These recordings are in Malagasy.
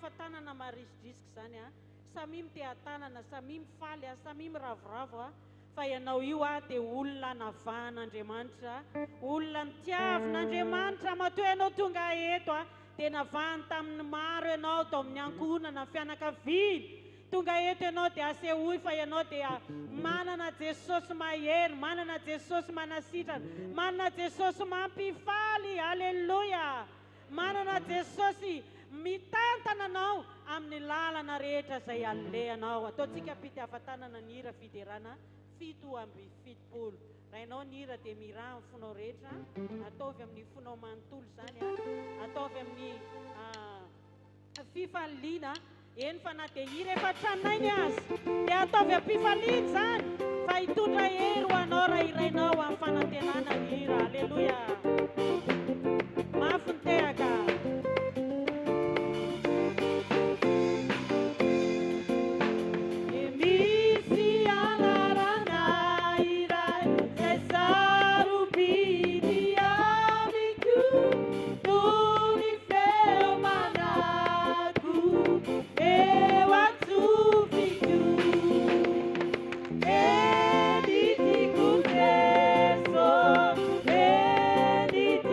afatanana marisodriska zany a samy miteatanana samy mifaly samy miravoravo fa ianao io dia olona navahan'Andriamanitra olona nitiavin'Andriamanitra matoa ianao tonga eto dia navahany tamin'ny maro ianao tao amin'ny ankohonana fianakaviana tonga eto ianao dia asehoy fa ianao dia manana Jesosy mahery manana Jesosy manasitrana manana Jesosy mampifaly aleluia manana Jesosy mitantana anao amin'ny lalana rehetra izay alehanao ataontsika mpitiavan-tanana ny hira fiderana 7:70 raha ianao ny hira dia miraha amin'ny fonao rehetra ataovy amin'ny fonao manontolo zany ataovy amin'ny fifaliana eny fa na dia hira efa tranainy azy dia ataovy am-pifaliana zany fa hitondra hery ho anao raha irainao amin'ny fanantenana ny hira aleluia mafy ny tehaka Edith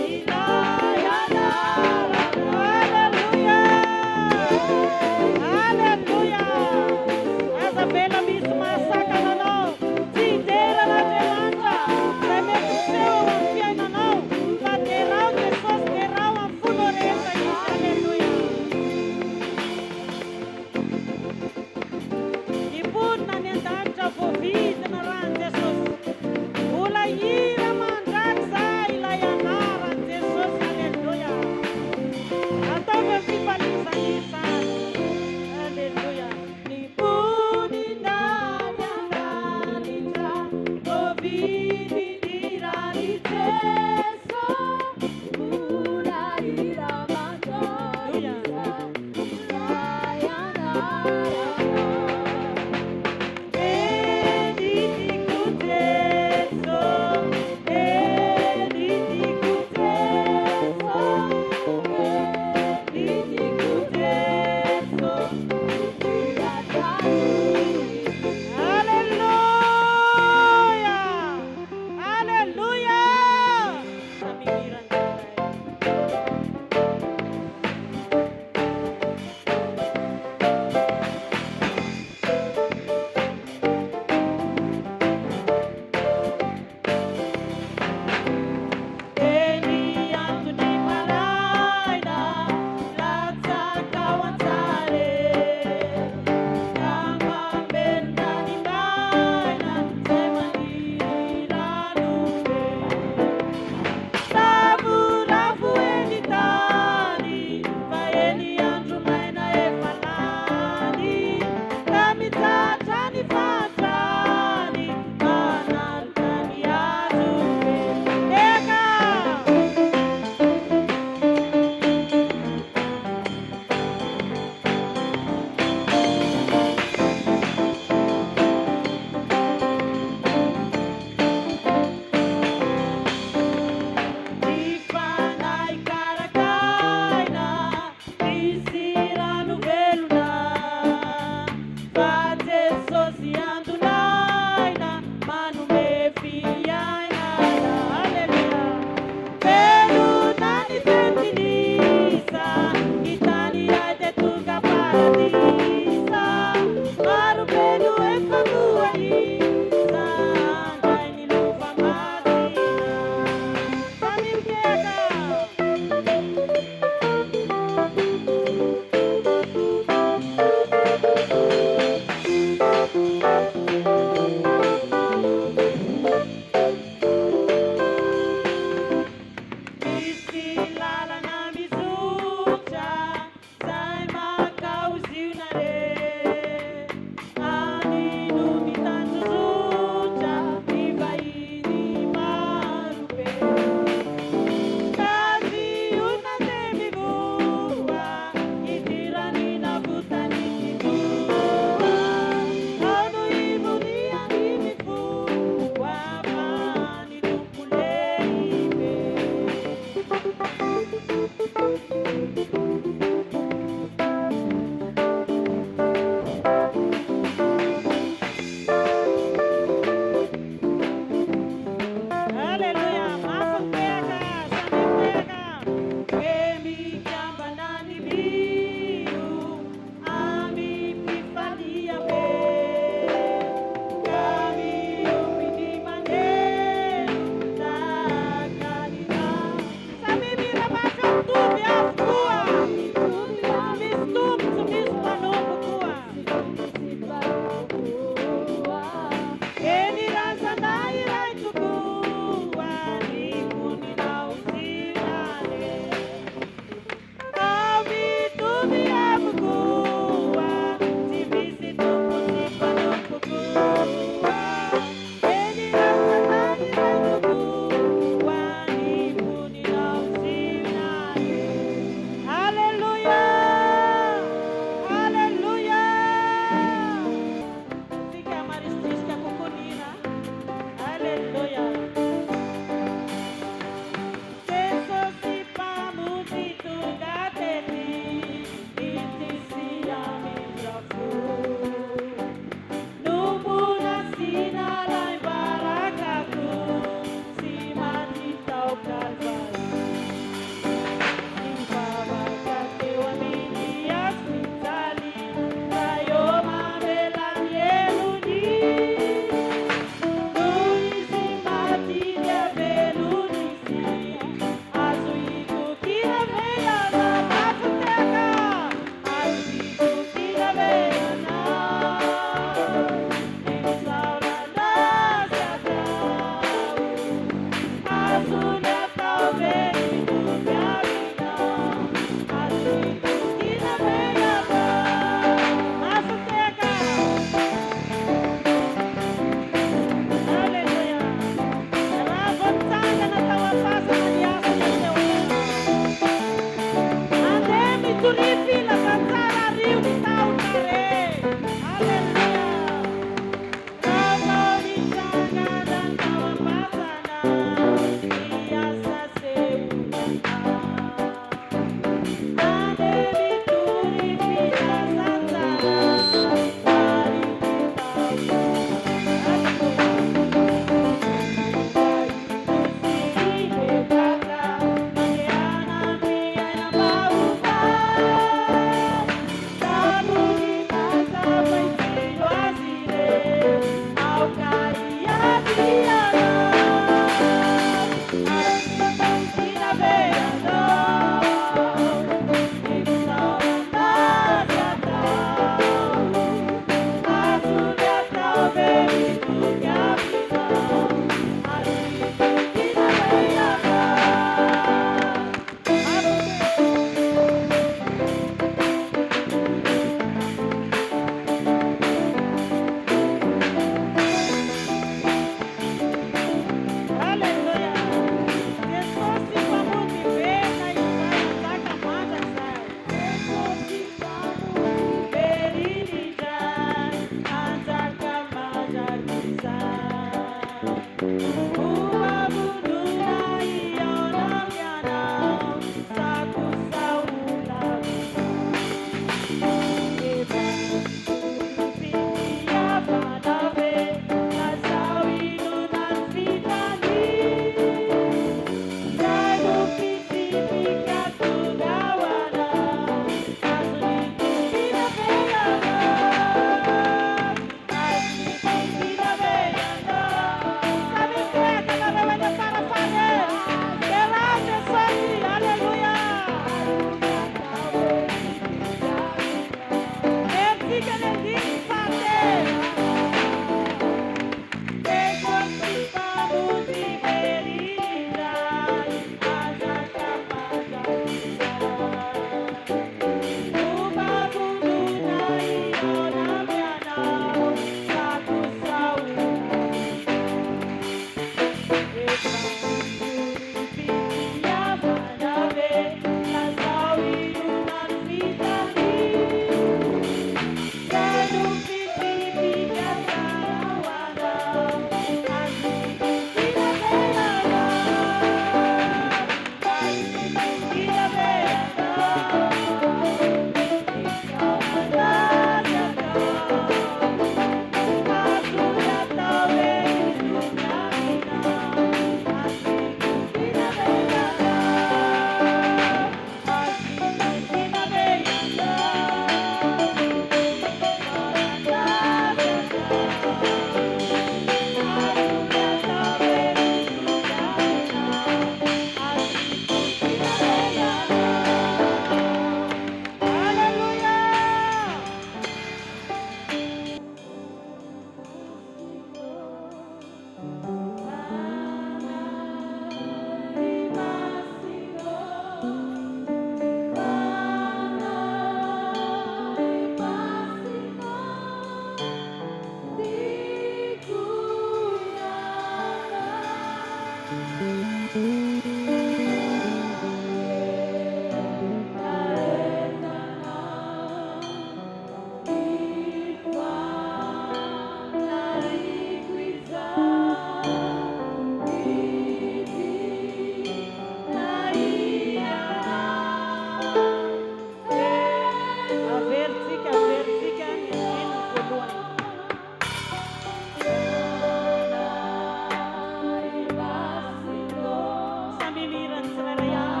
miran'ny tsirairay avy.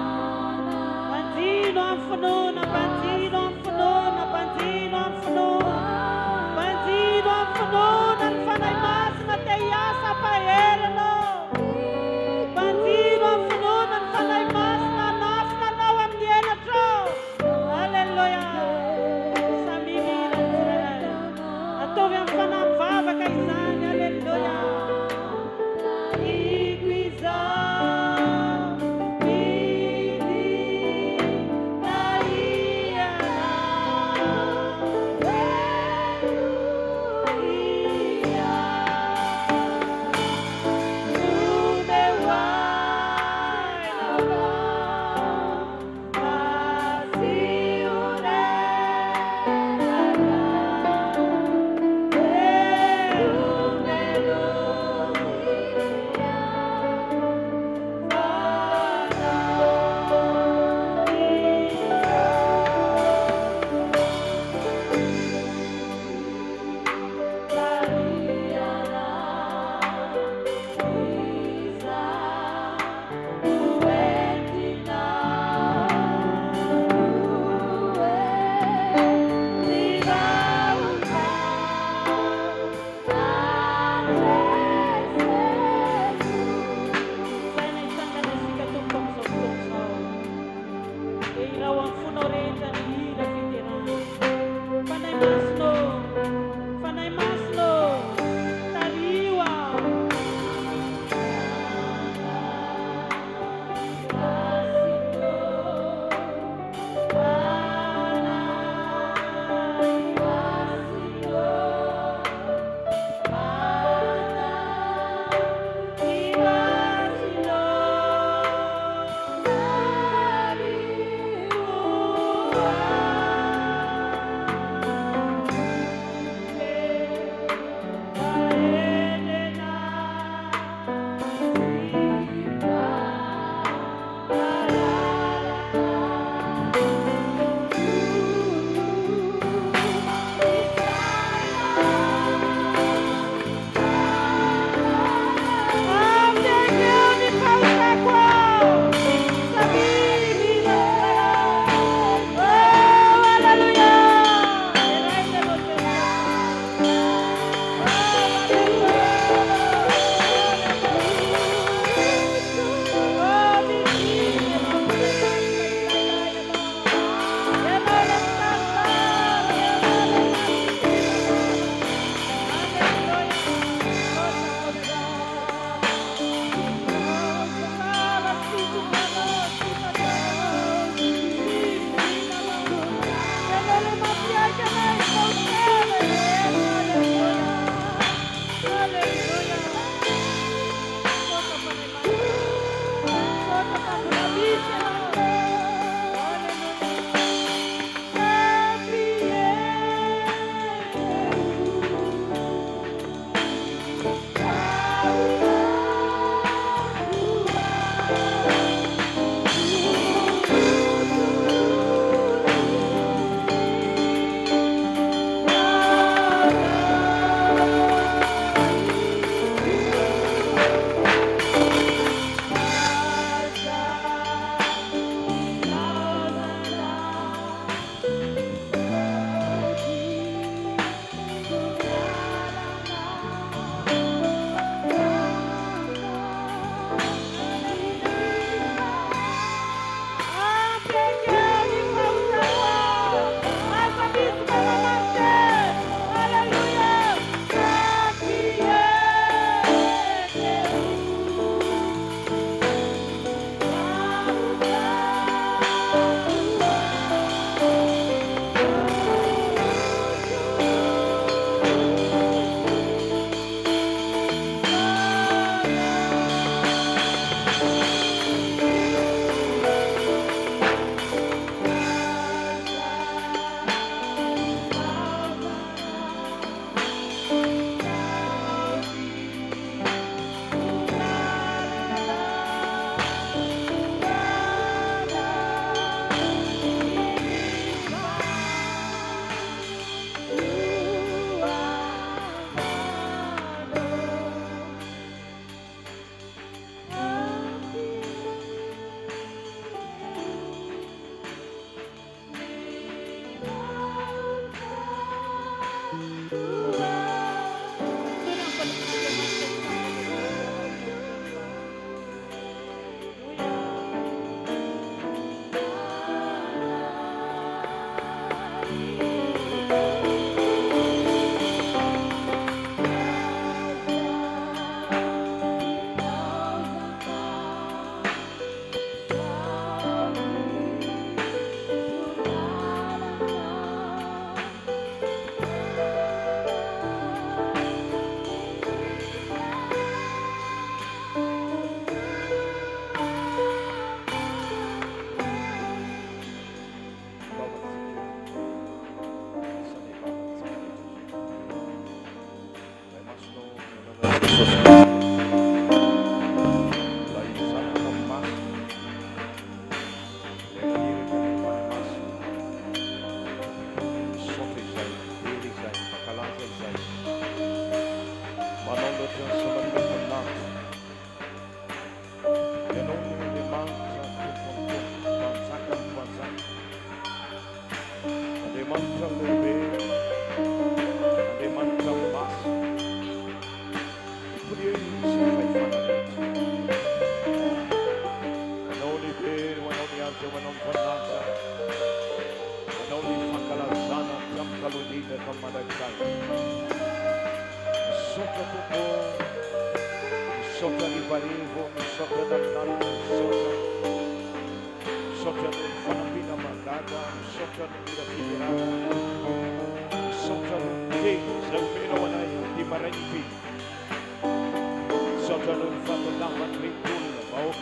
Mpanjino amin'ny finoana, mpanjino amin'ny finoana, mpanjino amin'ny finoana, mpanjino amin'ny finoana ny fanahy masina te hiasa ampaherana. Mpanjino amin'ny finoana ny fanahy masina anafina anao amin'ny elatra. Halleluja. Samy miran'ny tsirairay. Ataovy amin'ny fanahy mivavaka izany. Halleluja. Izaho,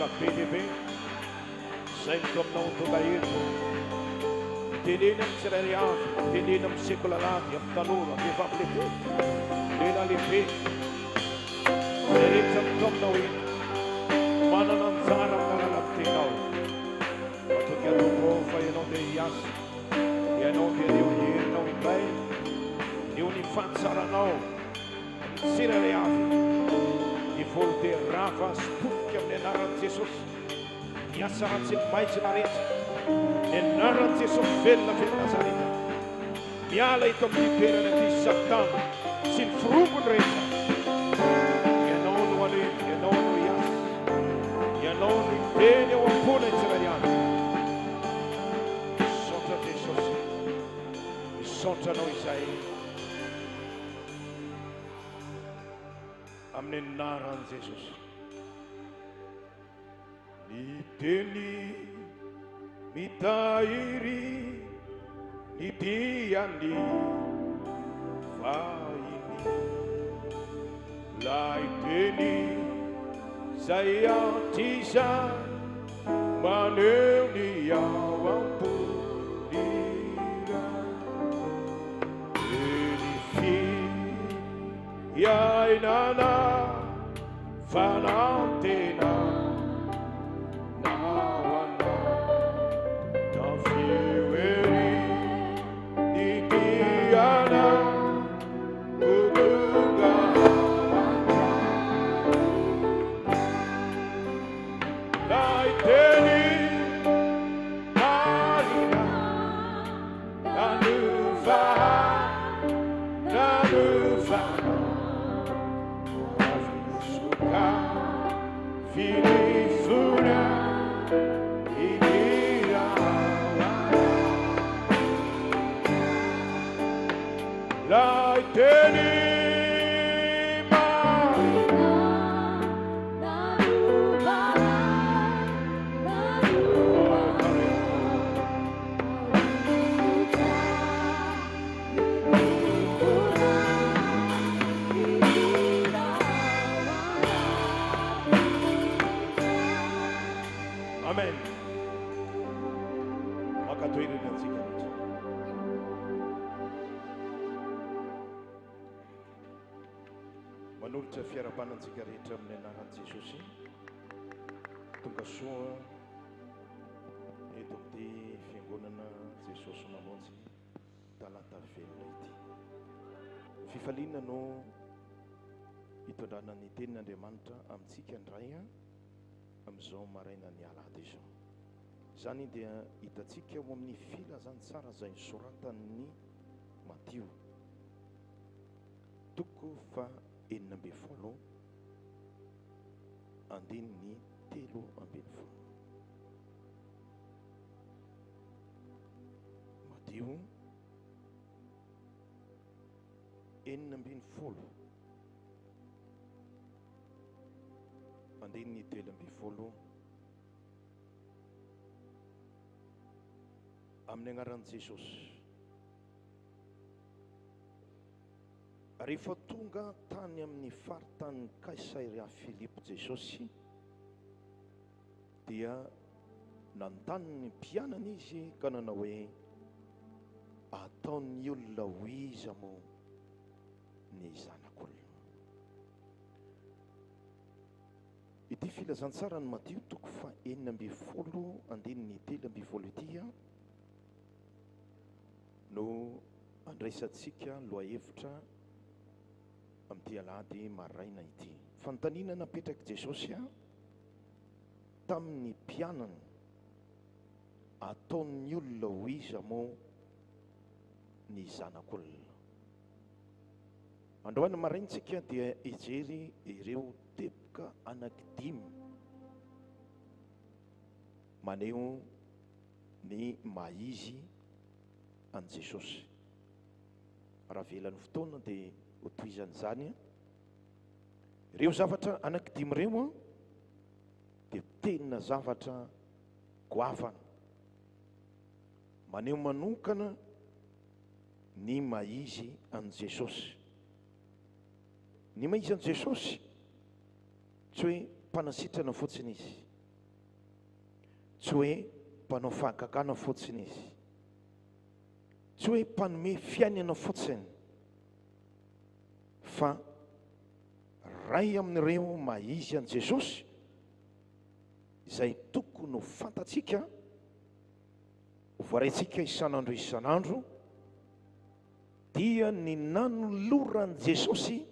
afaka be lehibe zay mito aminao tonga eto teneny amin'ny tsirairay avy teneny amin'ny sekolalady amin'ny tanora vehivavy lehibe lela lehibe zay rehetra mito aminao eto manana anjara amin'ny lalàna-tenao matoky atoko fa ianao dia hiasa ianao dia eo herinao indray eo ny fansaranao tsirairay avy ny volo dia rava sipotika amin'ny anaran'i Jesosy miasa ratsy ny maitsina rehetra ny anaran'i Jesosy velona fety Nazareta miala ito amin'ny toerana ity Satana sy ny firongony rehetra ianao no aleto ianao no hiasa ianao no hiteny eo am-pona tsirairay avy misaotra Jesosy misaotra anao izay amin'ny anaran'i Jesosy ny teny mitahiry ny diany vahiny lay teny zay antiza maneho ny ao am-polira eny fiainana fanantena naoana tafioery ny diana otonga lay teny marina nanuva Filifuna idira lai teni Amen. Makatoerana antsika rehetra. Manolotra fiarabanantsika rehetra amin'ny anaran'i Jesosy. Tonga soa eto amin'ity fiangonana Jesosy mamonjy talata velona ity. Fifaliana no hitondrana ny tenin'Andriamanitra amintsika indray amin'izao maraina ny alahady izao. Izany dia hitantsika eo amin'ny filazantsara izay nosoratan'ny Matio toko fa 19 andininy 13. Matio 19 andininy 13 amin'ny anaran'i Jesosy. Rehefa tonga tany amin'ny faritany Kaisaria Filipo Jesosy dia nandany ny mpianana izy ka nanao hoe ataon'ny olona ho iza moa ny zanak'olona. Ity filazantsara ny Matio toko fa 19 andininy 13 ity no andraisantsika lohahevitra amin'ity alahady maraina ity. Fanontaniana napetraka Jesosy tamin'ny mpianany ataon'ny olona ho iza moa ny zanak'olona. Androany maraintsika dia hijery ireo teboka anankidimy maneho ny maizy an Jesosy. Raha velan'ny fotoana dia hotoizan'izany ireo zavatra anankidimy ireo dia tena zavatra goavana maneho manokana ny maizy an Jesosy. Ny maizy an Jesosy tsy hoe mpanasitrana fotsiny izy tsy hoe mpanao fahagagana fotsiny izy, tsy hoe mpanome fiainana fotsiny, fa ray amin'ireo maizy an' Jesosy izay tokony ho fantatsika, ho voaraintsika isan'andro dia ny nanoloran Jesosy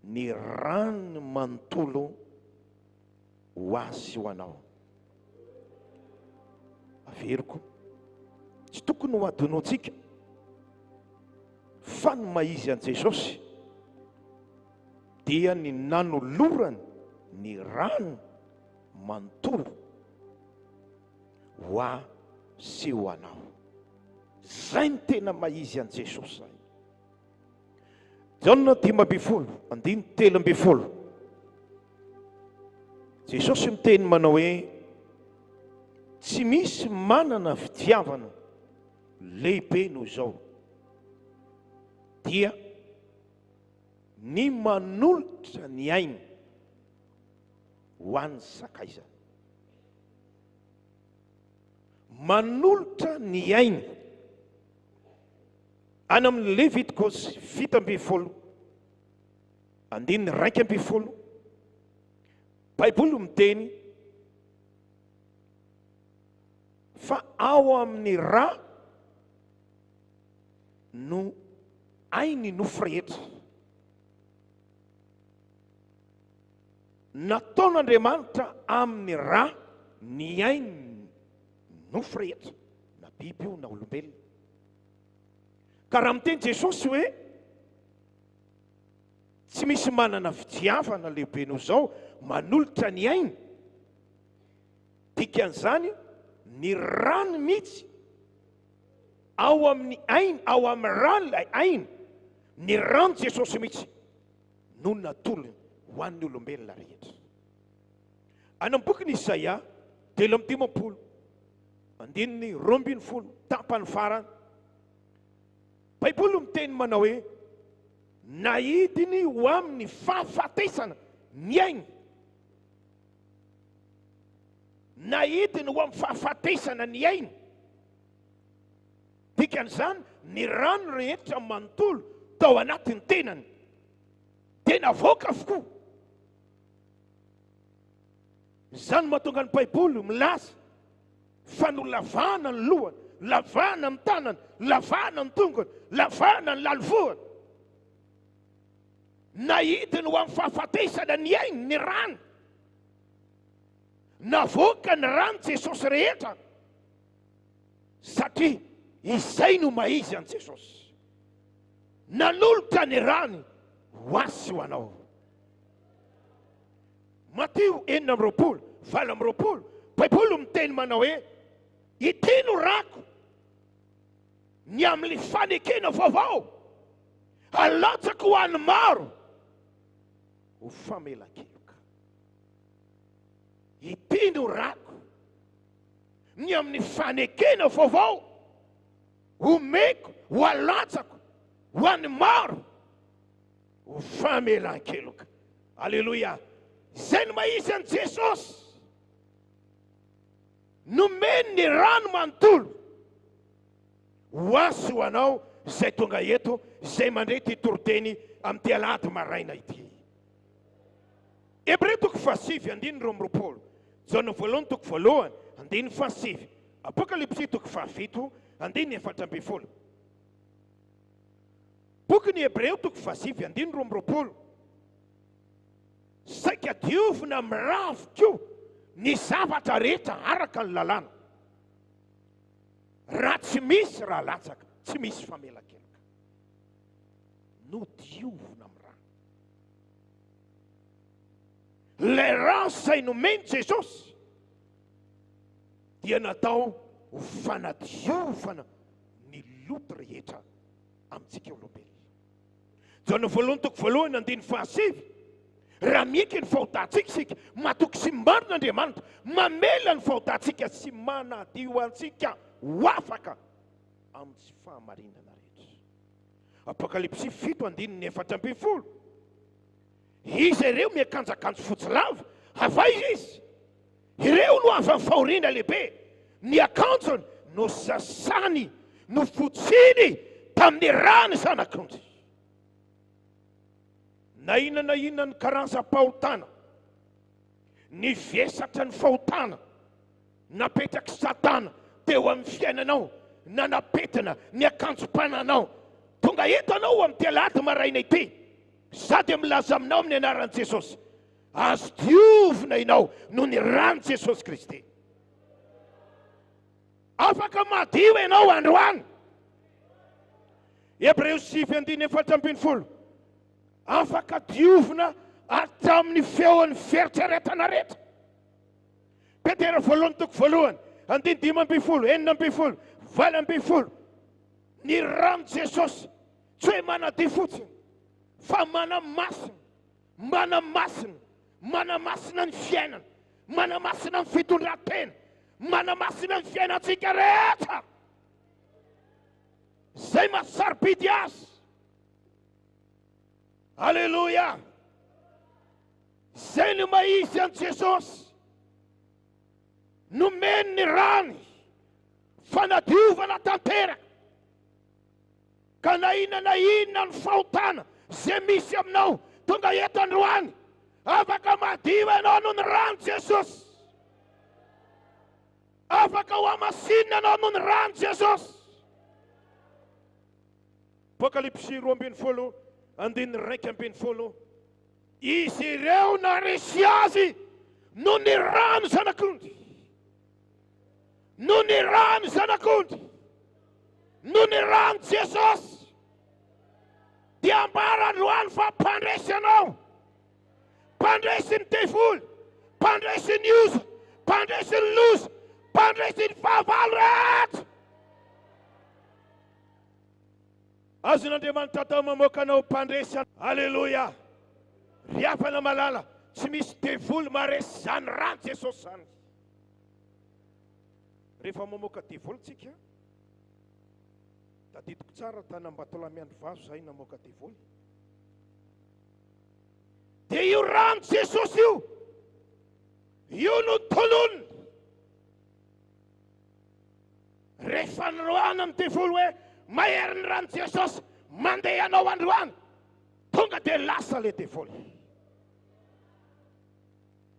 ny rano manontolo ho azy ho anao. Averiko, tsy tokony ho adonontsika fa ny maizy an' Jesosy dia ny nanolorany ny rano manontolo ho azy ho anao. Zay ny tena maizy an' Jesosy zay. Jaona 5:13. Jesosy miteny manao hoe tsy misy manana fitiavana lehibe noho izao dia ny manolotra ny ainy ho an'ny sakaizany. Manolotra ny ainy. Any amin'ny Levitikosy 7:20, 2:20, Baiboly miteny fa ao amin'ny ra no ainy nofo rehetra. Nataon'Andriamanitra amin'ny ra ny ainy nofo rehetra, na biby io na olombelona. Ka raha miteny Jesosy hoe tsy misy manana fitiavana lehibe noho izao manolotra ny ainy, dikan'izany ny rano mihitsy ao amin'ny ainy, ao amin'ny rano ilay ainy, ny rano Jesosy mihitsy no natolony ho an'ny olombelona rehetra. Any amin'ny bokin'i Isaia 2:10, 2:20, tapany farany, Baiboly miteny manao hoe nahidiny ho amin'ny fahafatesana ny ainy. Nahidiny ho amin'ny fahafatesana ny ainy. Dikan'izany ny rano rehetra manontolo tao anatin'ny tenany dia navoaka avokoa. Izany mahatonga ny Baiboly milaza fa nolavana ny lohany, lavana ny tanany, lavana ny tongony, lavana ny lalovoany. Nahidiny ho amin'ny fahafatesana ny ainy ny rano. Navoaka ny rano Jesosy rehetra satria izay no maizy an' Jesosy. Nanolotra ny rano ho azy ho anao. Mateo 4:20, Baiboly miteny manao hoe ity no rako ny amin'ny fanekena vaovao, alatsaka ho an'ny maro ho famelan-keloka. Ity no rako ny amin'ny fanekena vaovao, omeko ho alatsako ho an'ny maro ho famelan-keloka. Alleluia. Zay ny maizy an' Jesosy. Nomeny ny rano manontolo ho azy ho anao zay tonga eto, zay mandray ty toroteny amin'ity alahady maraina ity. Hebreo 7:20, Jona 1:2, Apokalipsy 7:7, Bokin'ny Hebreo 7:20, saika diovina miravoko ny zavatra rehetra araka ny lalàna. Raha tsy misy raha latsaka, tsy misy famelan-keloka. No diovina amin'ny raha. Ilay raha izay nomeny Jesosy dia natao ho fanadiovana ny loto rehetra amintsika olombelona. Jona 1:7, raha miaiky ny fahotantsika isika, matoky sy marin'Andriamanitra, mamela ny fahotantsika sy manadio antsika ho afaka amin'ny tsy fahamarinana rehetra. Apokalipsy 7:4, izy ireo miakanjakanjo fotsy lava, avaiza izy ireo no avy amin'ny fahoriana lehibe, ny akanjony no sasany no fotsiny tamin'ny rany zanak'ondry. Na inona ny karazam-pahotana, ny vesatra ny fahotana napetraky Satana teo amin'ny fiainanao, na napetrana ny akanjom-pananao, tonga eto anao amin'ny Talata maraina ity, sady milaza aminao amin'ny anaran'i Jesosy, azo diovina ianao noho ny ran'i Jesosy Kristy. Afaka madio ianao androany. Hebreus 7:4, afaka diovina hatramin'ny feon'ny fieritreretana rehetra. Petera 1:2, 9:20, 8:20, ny ran'i Jesosy tsy hoe manadio fotsiny fa manamasina ny fiainana, manamasina ny fitondran-tena, manamasina ny fiainantsika rehetra. Zay mahasarobidy azy. Alleluia. Zay no maizy an' Jesosy, nomeny ny rany fanadiovana tanteraka. Ka na inona ny fahotana zay misy aminao, tonga eto androany, afaka madio ianao noho ny rany Jesosy. Afaka ho amasinina anao noho ny rany Jesosy. Apokalipsy 2:20, 2:20, izy ireo naresy azy noho ny rano zanak'ondry, noho ny rano zanak'ondry, noho ny rano Jesosy. Dia ambara androany fa mpandresy anao, mpandresy ny devoly, mpandresy ny oza, mpandresy ny loza, mpandresy ny fahavalo rehetra. Azon'Andriamanitra atao mamoaka anao mpandresy. Alleluia. Riafana malala, tsy misy devoly maresy zany rano Jesosy zany. Rehefa mamoaka devoly tsika, tadidiko tsara tany Mbatolamiandro Vazo zay namoaka devoly. Dia io rano Jesosy io no toloniny. Rehefa androany amin'ny devoly hoe mahery ny rano Jesosy mandeha anao androany, tonga dia lasa le devoly.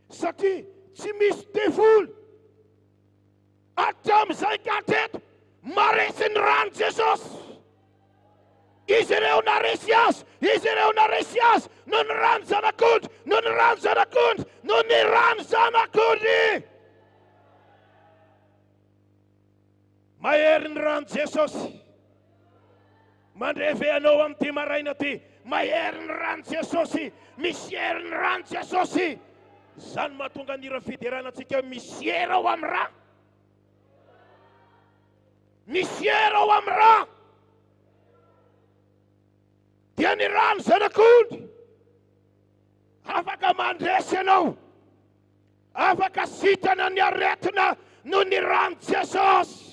Satria tsy misy devoly hatramin'izay ka hatreto maresy ny rano Jesosy. Izy ireo naresy azy, izy ireo naresy azy noho ny rano zanak'ondry, noho ny rano zanak'ondry, noho ny rano zanak'ondry. Mahery ny rano Jesosy. Mandreve anao amin'ity maraina ty, mahery ny rano Jesosy, misy hery ny rano Jesosy. Zany mahatonga ny ra-fideranantsika misy hery ao amin'ny ra, misy hery ao amin'ny ra. Dia ny rano zanak'ondry afaka mandresy anao, afaka sitana ny aretina noho ny rano Jesosy.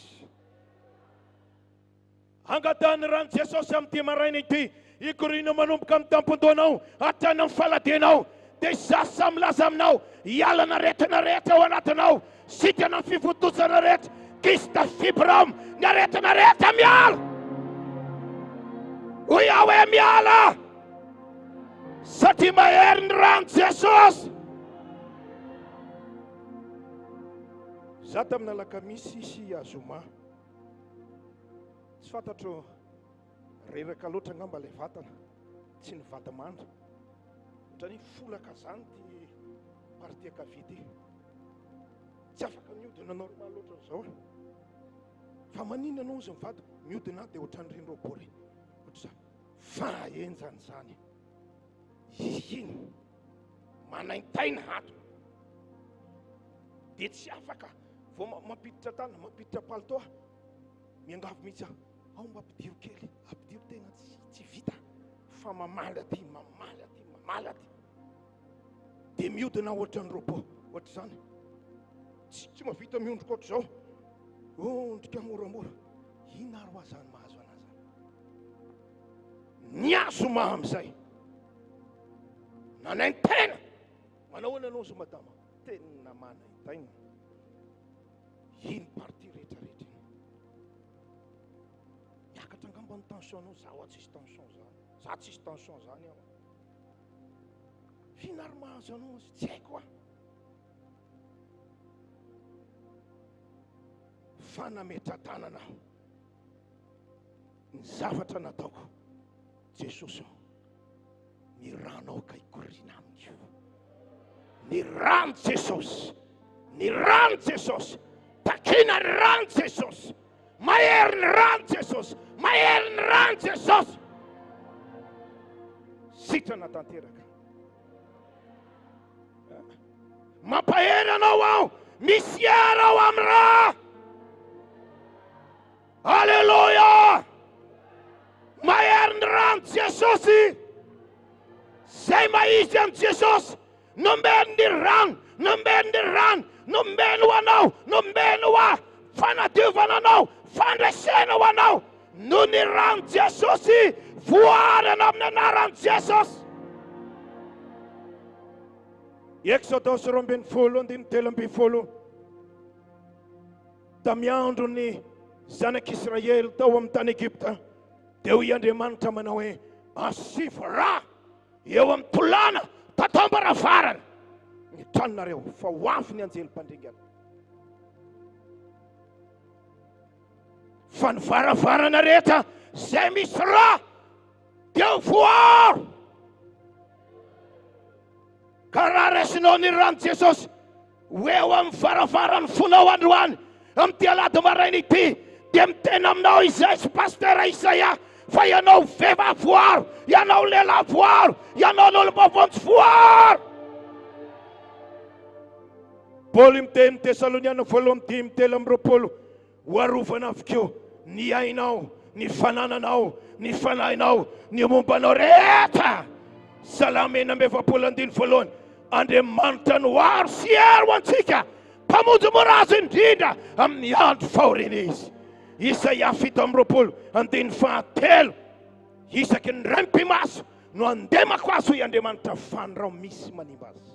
Angatany rano Jesosy amin'ity maraina ity, ikorina manomboka amin'ny tampon-doanao hatrany amin'ny faladianao, dia sasa milaza aminao hialana rehetra rehetra ao anatinao, sitana amin'ny fivotosana rehetra, kista fibram, ny aretina rehetra miala. Ho iaho hoe miala, satria mahery ny rano Jesosy. Za tamina lakamisy sy azoma, tsy fantatro reraka loatra ngamba le vatana, tsy ny vatamandra. Ohatrany folaka zany ty partia kavity, tsy afaka miodina normal loatra zao. Fa manina anao izy mivady miodina dia ohatrany rin-roboly. Fa enjany zany iny manaintaina hato, dia tsy afaka vao mampiditra tany, mampiditra palitoa, miangavy mihitsy aho, ao mampidiro kely, ampidiro tena tsy vita, fa mamaly aty, mamaly aty, mamaly aty, dia miodina ohatrany robot ohatr' zany. Tsy mahavita miondrika ohatr' zao, ondrika moramora. Ina ro azany mahazo anazy? Ny azo maham'izay nanaintena. Manao hoana anao zo madama? tena manaitaina. Iny parti rehetrarehetra. Miakatra angamba ny tension-nao, zaho tsisy tension zany. Zaho tsisy tension zany aho. Finary mahazo anao tsy haiko aho. Fa nametra-tanana aho. Ny zavatra nataoko, Jesosy aho. Ny ranao ka ikorina amiko. Ny rano Jesosy. Ny rano Jesosy. Takina ny rano Jesosy. Mahery ny rano Jesosy. Mahery ny rano Jesosy. Sitrana tanteraka. Mampahery anao aho. Misy hery ao amin'ny raha. Alleluia. Mahery ny rano Jesosy. Zay maizy am Jesosy. Nombeny ny rano. Nombeny ny rano. Nombeny ho anao. Nombeny ho aho. Fanadiovana anao. Fandraisena ho anao. No ny rano Jesosy. Voarana amin'ny anaran'i Jesosy. Exodus 2:17. Tamiandro ny zanak'Israely tao amin'ny tany Egypta, dia hoy Andriamanitra manao hoe asivy rà eo amin'ny tolàna tatam-baravarana. Mitranonareo fa ho avy ny anjelim-pandringana. Fa ny varavarana rehetra zay misy rà dia ho voaro. Ka raha raisinao ny rano Jesosy ho eo amin'ny varavarany fonao androany amin'ny alady maraina ity, dia mitena aminao izay sy pasteur Isaia fa ianao vehivavy voaro, ianao lehilahy voaro, ianao n'olom-baventy voaro. Paoly miteny Tesaloniana 1:5-7 ho arovana avokeo ny ainao, ny fanananao, ny fanahinao, ny mombanao rehetra. Salamena 2:1. Andriamanitra no aro sy hery ho antsika, mpamonjy morazy indrindra amin'ny andro fahoriana izy. Isaia 7:7. Isaky ny ray mpimaso no andemako azy hoy Andriamanitra fandrao misy manimba azy.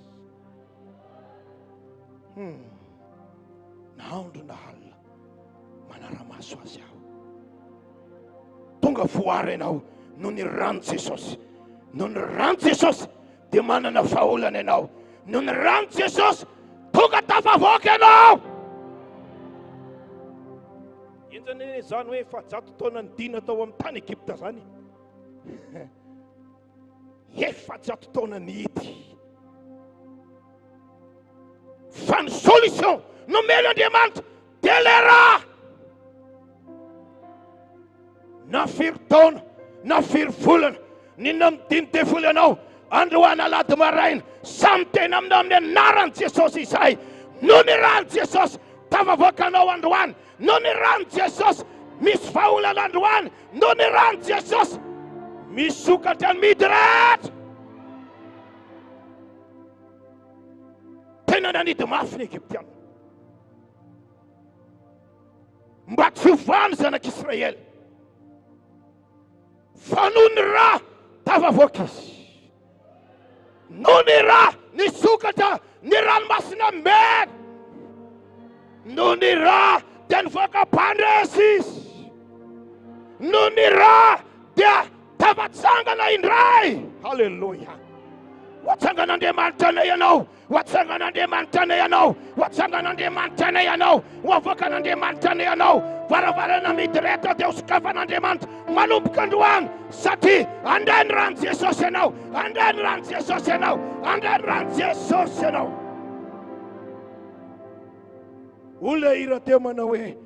Nahandro na alina manara-maso azy aho. Tonga voary ianao no ny rano Jesosy. No ny rano Jesosy dia manana vahaolana ianao. No ny rano Jesosy tonga tafavoaka ianao. Inzany zany hoe efajato taona ny dina tao amin'ny tany Egypta zany. Efajato taona nidy. Fa ny solution nomelo Andriamanitra dia le rà. Na firy taona, na firy volana, ninona midiny devoly ianao, androany alady maraina, samy tena aminao amin'ny anaran'i Jesosy izay. No ny rano Jesosy tafavoaka anao androany. No ny rano Jesosy misy vahaolana androany. No ny rano Jesosy misy sokatra ny midy rehetra. Tena nanidy mafy ny Egyptiana mba tsy hovany zanak'Israely. Fa no ny rà tafavoaka izy. No ny rà ny sokatra ny ranomasina mena. No ny rà dia nivoaka mpandresy izy. No ny rà dia tafatsangana indray. Halleluja. Watsangan'Andriamanitra anay ianao. Watsangan'Andriamanitra anay ianao. Watsangan'Andriamanitra anay ianao. Hoavoakan'Andriamanitra anay ianao. Varavarana midy rehetra dia hosokafan'Andriamanitra manomboka androany, satria andray ny rano Jesosy ianao. Andray ny rano Jesosy ianao. Andray ny rano Jesosy ianao. Olona ira teo manao hoe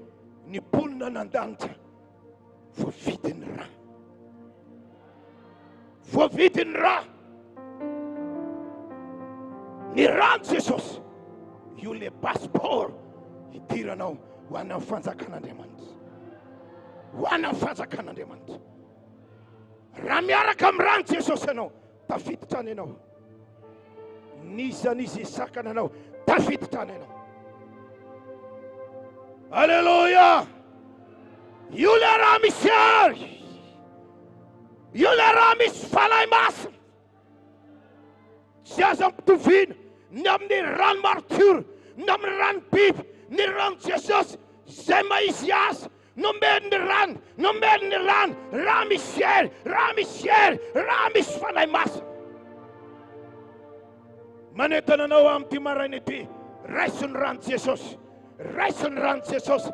ny mponina nandanitra voavidy ny rà. Voavidy ny rà. Ny rano Jesosy io le passeport hidiranao ho any amin'ny fanjakan'Andriamanitra. Ho any amin'ny fanjakan'Andriamanitra. Raha miaraka amin'ny rano Jesosy ianao, tafiditra any ianao. Nisy sakana anao, tafiditra any ianao. Alleluia. Io le raha misy hery. Io le raha misy fanahy masina. Tsy aza ampitoviana ny amin'ny rano martyr, ny amin'ny rano biby, ny rano Jesosy zay maizy azy. Nomeny ny rano, nomeny ny rano, raha misy hery, raha misy hery, raha misy fanahy masina. Manentana anao amin'ity maraina ity, raiso ny rano Jesosy, raiso ny rano Jesosy,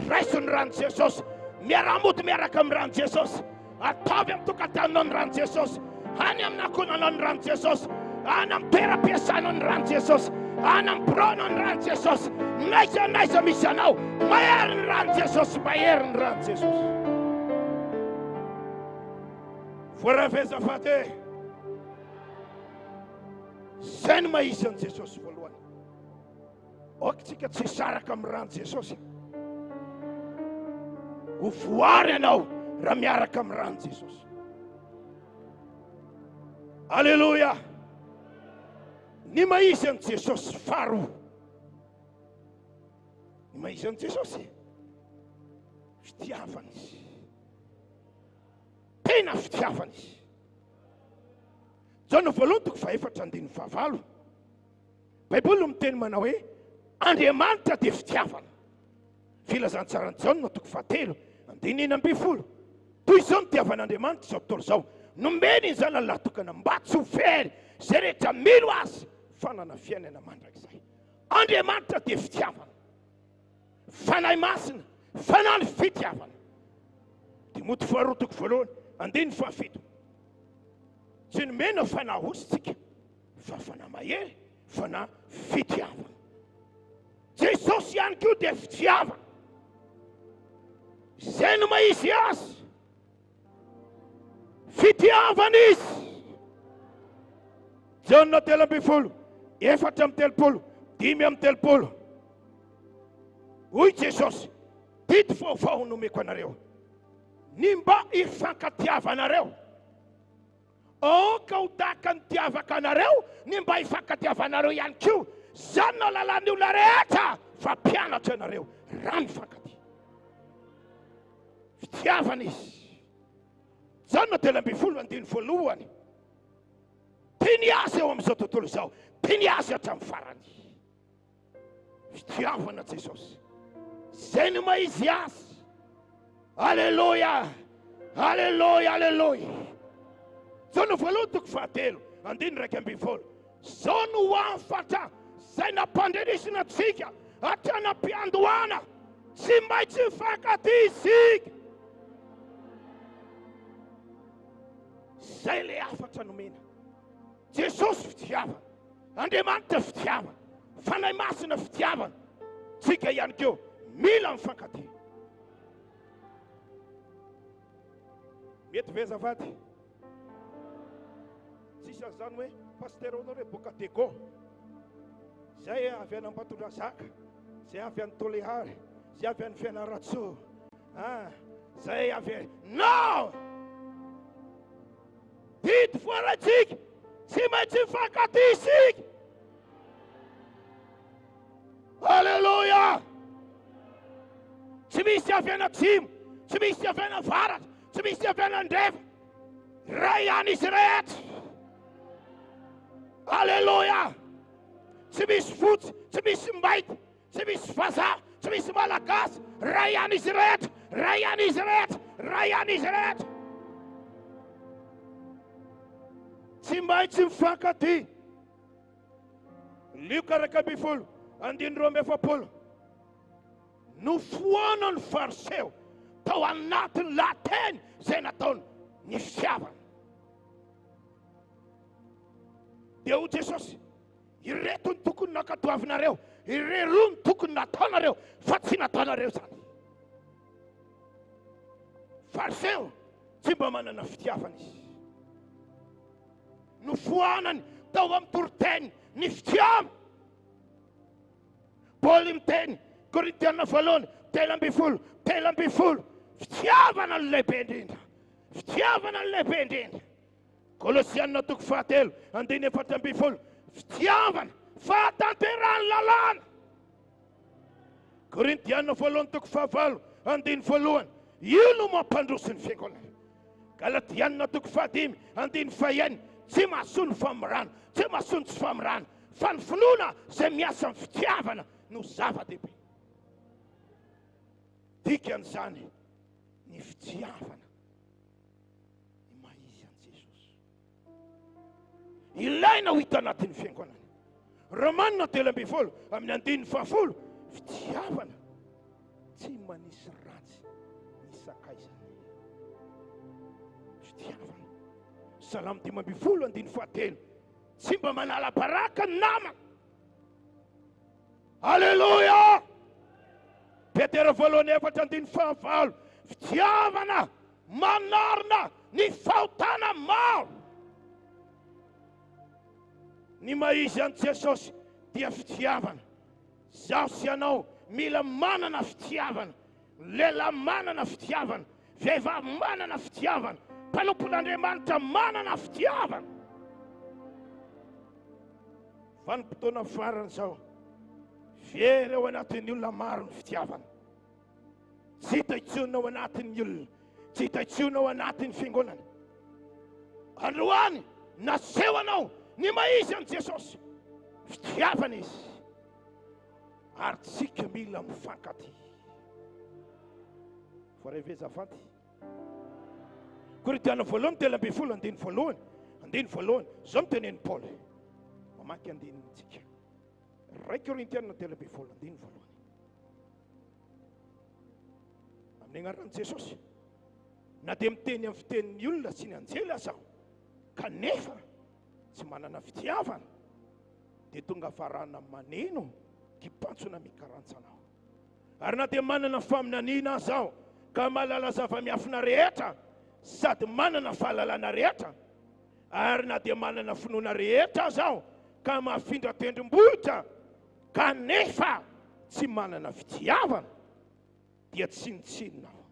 raiso ny rano Jesosy. Miara-mody miaraka amin'ny rano Jesosy. Ataovy amin'ny tokantanao ny rano Jesosy. Any amin'ny ankonanao ny rano Jesosy. Any amin'ny toeram-piasanao ny rano Jesosy. Any amin'ny bironao ny rano Jesosy. Naiza misy anao, mahery ny rano Jesosy, mahery ny rano Jesosy. Voaraveza fate. Zay ny maizy an Jesosy voalohany. Okitsika tsy saraka amin'ny rano Jesosy. Ho voary anao raha miaraka amin'ny rano Jesosy. Alleluia. Ny maizy an Jesosy faharoa. Ny maizy an Jesosy fitiavana izy. Tena fitiavana izy. Jona voalohany toko faha-efatra andiny fahavalo. Baiboly miteny manao hoe Andriamanitra dia fitiavana. Filazantsarany Jona toko fahatelo andiny ambin'ny folo. Toy izao ny fitiavan'Andriamanitra izao tontolo izao. Nomeny ny zanany lahatokana mba tsy ho very zay rehetra milo azy fanana fiainana mandrakizay. Andriamanitra dia fitiavana. Fanahy masina, fanahy fitiavana. Timoty faharoa toko voalohany andiny fahafito. Tsy nomena fanahy ositsika fa fanahy mahery, fanahy fitiavana. Jesosy ihany koa dia fitiavana. Zay no maizy azy. Fitiavana izy. Jona 3:4, 4:30, 5:30. Hoy Jesosy, didy vaovao nomeko anareo. Ny mba hifankatiavanareo. Ka ho tahaka ny tiavaka anareo, ny mba hifankatiavanareo ihany koa. Zany no lalàn'ny olona rehetra fa mpianatra anareo raha mifankatia. Fitiavana izy. Jona 3:10 andiny voalohany. Tiany azy eo amin'izao tontolo izao. Tiany azy hatramin'ny farany. Fitiavana Jesosy. Zay no maizy azy. Alleluia. Alleluia, alleluia. Jona voalohany toko fahatelo andiny 2:20. Zao no afatra zay nampandrenisina antsika hatrany am-piandohana. Tsy maintsy mifankatia isika. Zay le afatra nomena. Jesosy fitiavana. Andriamanitra fitiavana. Fanahy masina fitiavana. Tsika ihany koa mila mifankatia. Mety ve azafady? Tsisy an'izany hoe pasteur anao hoe boka Tego. Zay avy any Ambatondrazaka. Zay avy any Tolehary. Zay avy any Fianaratsoa. Zay avy. Non! Didy voaratsika. Tsy maintsy mifankatia isika. Alleluia. Tsy misy avy any atsimo. Tsy misy avy any avaratra. Tsy misy avy any andreva. Ray ihany izy rehetra. Alleluia. Tsy misy fotsy, tsy misy mainty, tsy misy vazaha, tsy misy malagasy. Ray ihany izy rehetra. Ray ihany izy rehetra. Ray ihany izy rehetra. Tsy maintsy mifankatia. Luka 2:10 andiny 12. Nofoana ny fariseo tao anatin'ny lahateny zay nataony ny fitiavana. Dia ho Jesosy, ireto ny tokony nakatoavinareo, irero ny tokony nataonareo fa tsy nataonareo zany. Fariseo tsy mba manana fitiavana izy. Nofoanany tao amin'ny toroteny ny fitiavana. Paoly miteny Korintiana 8:13. Fitiavana ny lehibe indrindra. Fitiavana ny lehibe indrindra. Kolosiana 3:4. Fitiavana fahatanterahany lalàna. Korintiana 8:5. Io no mampandroso ny fiangonana. Galatiana 5:1. Tsy mahasoa ny famirana. Tsy mahasoa ny tsy famirana fa ny finoana izay miasa amin'ny fitiavana no zava-dehibe. Dikan'izany ny fitiavana ny maha-izy an'i Jesosy. Ilaina ho hita anatin'ny fiangonana. Romanina 12 amin'ny 9:10, fitiavana tsy manisy ratsy ny sakaizana. Fitiavana. Salamo 5:10, 9:7, tsy mba manala baraka ny namana. Alleluia! Petera 1:4-9, fitiavana manarina ny fahotana maro. Ny maha-izy an'i Jesosy dia fitiavana. Zaho sy ianao mila manana fitiavana. Lehilahy manana fitiavana. Vehivavy manana fitiavana. Mpanompon'Andriamanitra manana fitiavana. Vanim-potoana farany zao, very ao anatin'ny olona maro ny fitiavana. Tsy hita intsony ao anatin'ny olona, tsy hita intsony ao anatin'ny fiangonana. Androany naseho anao ny maha-izy an'i Jesosy, fitiavana izy, ary tsika mila mifankaty. Voareve zafanty. Korintana 1:12, 2:1, zao mitenen'i Paoly. Mamaky andinintsika. 2 Korintana 12:1. Amin'ny anaran'i Jesosy, na dia miteny amin'ny fitenin'ny olona sy ny anjely azaho, kanefa tsy manana fitiavana, dia tonga farana maneno kipantsona mikarantsana. Ary na dia manana faminaniana azaho, ka malala zava-miafina rehetra, sady manana fahalalana rehetra, ary na dia manana finoana rehetra azaho, ka mahafindra tendrombohitra, kanefa tsy manana fitiavana, dia tsinitsinina aho.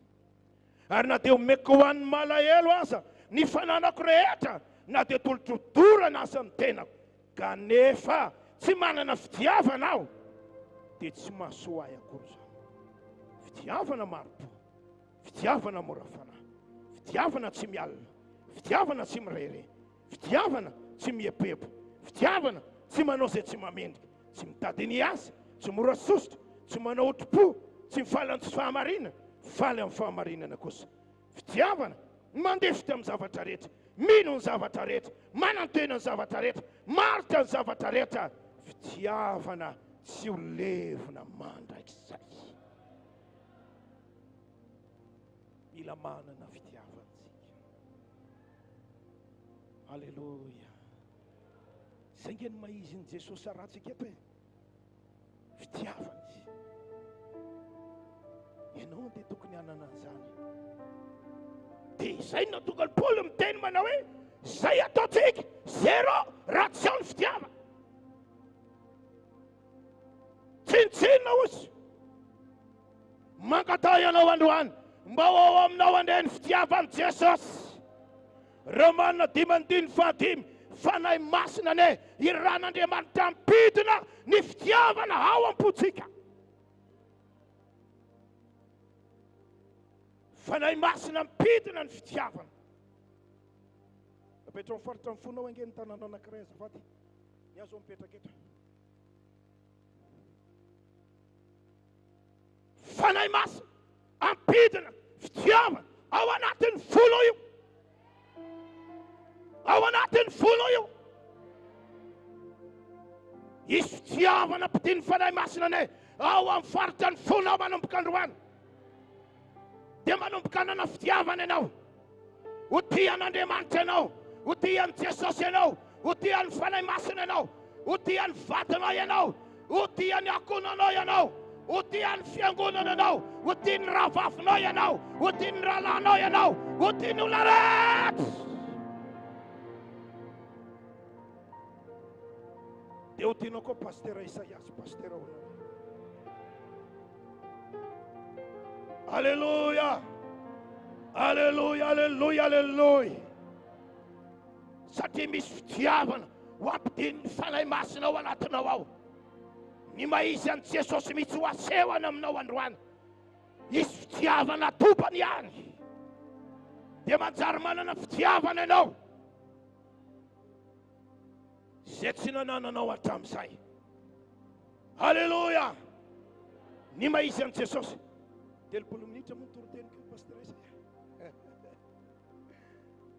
Ary na dia omeko ho an'ny malahelo aza ny fananako rehetra, na dia tolotrodorana aza ny tenako, kanefa tsy manana fitiavana aho, dia tsy mahasoa ahy akory zao. Fitiavana maro-po, fitiavana mora fanahy, fitiavana tsy mialina, fitiavana tsy mirere, fitiavana tsy miepepo, fitiavana tsy manao izay tsy mamendrika, tsy mitady ny asa, tsy mora sositra, tsy manao otro-po, tsy mifaly amin'ny fahamarinana, faly amin'ny fahamarinana kosa. Fitiavana mandefitra amin'ny zavatra rehetra, mino ny zavatra rehetra, manantena ny zavatra rehetra, maritra ny zavatra rehetra. Fitiavana tsy ho levina mandrakizay. Mila manana fitiavantsika. Alleluia. Zay nge ny maha-izy ny Jesosy ratsika eto e. Fitiavana izy. Ianao dia tokony hanana an'izany. Dia izay no natonga ny Paoly miteny manao hoe, zay ataontsika, zero ratsy ao ny fitiavana. Tsinitsinina ozy. Mankatao ianao androany, mba ho ao aminao andeha ny fitiavan'i Jesosy. Romanina 5:5, fanahy masina ne iran'Andriamanitra ampidina ny fitiavana ao am-potsika. Fanahy masina ampidina ny fitiavana. Apetrao mifaritra amin'ny fonao ange ny tanàna anankiray azafady. Niazo mipetraka eto. Fanahy masina ampidina fitiavana ao anatin'ny folo io. Ao anatin'ny folo io. Isy fitiavana ampidin'ny fanahy masina ne ao amin'ny faritra ny fonao manomboka androany. Dia manomboka hanana fitiavana ianao. Ho tia an'Andriamanitra ianao, ho tia an'i Jesosy ianao, ho tia ny fanahy masina ianao, ho tia ny vatanao ianao, ho tia ny akonanao ianao, ho tia ny fiangonana ianao, ho tia ny rahavafinao ianao, ho tia ny rahalahinao ianao, ho tia ny olona rehetra. Dia ho tianao koa pastera Isaiasy, pastera Onana. Alleluia, alleluia, alleluia, alleluia. Satria misy fitiavana ho ampidin'ny fanahy masina ao anatinao ao. Ny maha-izy an'i Jesosy mitsy ho asehony aminao androany. Misy fitiavana topany ihany. Dia manjary manana fitiavana ianao. Zay tsy nanananao hatramin'izay. Halleluja. Ny maizy an' Jesosy. 30 minitra moa toro-teny keo pastor Isaia.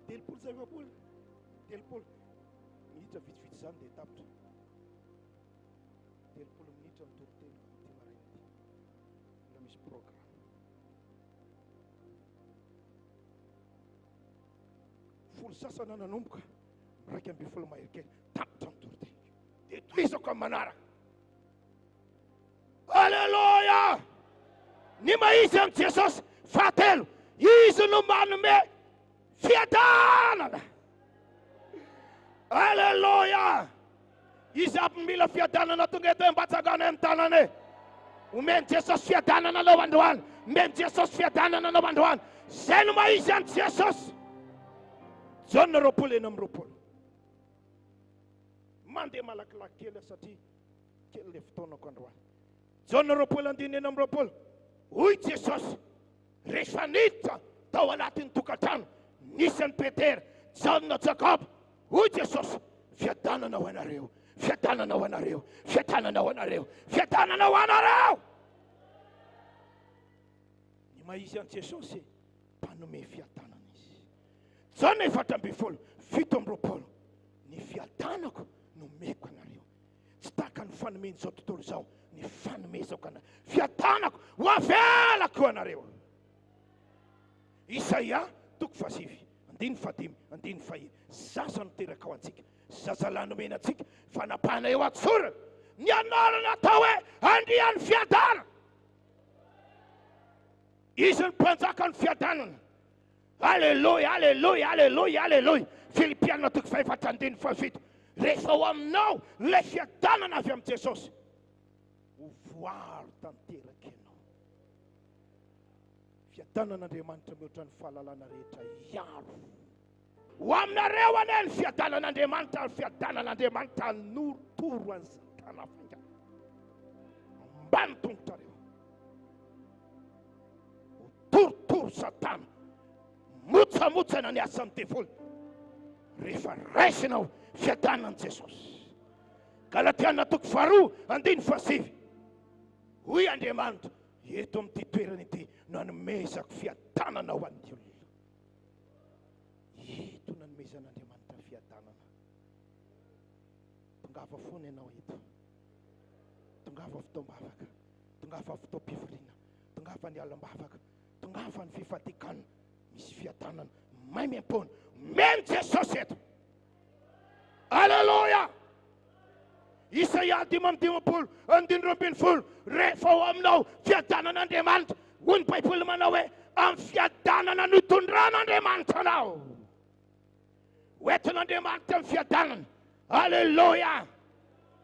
30 zay vapoly. 30 minitra vitsivitsy zany dia tapitra. 30 minitra ny toro-teny ty maraina ty. La misy programme. Folo sasana nanomboka. 1:20 mahery kely. Tapitra ny toro-teny. Dia toizako amin'ny manaraka. Halleluja. Ny maizy an' Jesosy. Fahatelo. Izy no manome fiadanana. Halleluja. Izy aby mila fiadanana tonga eto mbatsagana amin'ny tanany. Omen Jesosy fiadanana anao androany. Men Jesosy fiadanana anao androany. Zay no maizy an' Jesosy. John 20:20. Mandeha malakilaky kely satria kely le fotoanako androany. John 20:20. Hoy Jesosy, rehefa niditra tao anatin'ny tokantrano, nisy an'i Petera, John, Jakob. Hoy Jesosy, fiadanana ho anareo, fiadanana ho anareo, fiadanana ho anareo, fiadanana ho anareo. Ny maizy an' Jesosy mpanome fiadanana izy. John 4:20. Ny fiadanako nomeko anareo. Tsy tahaka ny fanomeny zao tontolo zao. Ny fanomezako anareo. Fiadanako ho avelako anareo. Isaia 7:5. Zaza no teraka ao antsika. Zaza lahy nomena antsika. Fanapahana eo atsorana. Ny anarana atao hoe andrian'ny fiadana. Izy ny mpanjaka ny fiadanana. Halleluja, halleluja, halleluja, halleluja. Filipianina 4:7. Rehefa ho aminao le fiadanana avy amin'ny Jesosy, ho voaro tanteraka ianao. Fiadanan'Andriamanitra mihoatra ny fahalalana rehetra iaro. Ho aminareo ane ny fiadanan'Andriamanitra, ny fiadanan'Andriamanitra norotoro an'ny Satana fanga. Ambany tongotrareo. Ho torotoro Satana. Motsamotsana ny asan'ny devoly. Rehefa raisinao fiadanan'i Jesosy. Galatiana 2:7. Hoy Andriamanitra, eto amin'ity toerana ity nanomezako fiadanana ho an'ny olona. Eto nanomezan'Andriamanitra fiadanana. Tongava foana ianao eto. Tongava fotoam-bavaka. Tongava fotoam-pivoriana. Tongava ny alam-bavaka. Tongava ny fifatikana. Misy fiadanana. May miampona. Men Jesosy eto. Halleluja. Isaia 5:20. Rehefa ho aminao fiadanan'Andriamanitra. Hoy ny Baiboly manao hoe amin'ny fiadanana no itondran'Andriamanitra anao. Hoentin'Andriamanitra amin'ny fiadanana. Halleluja.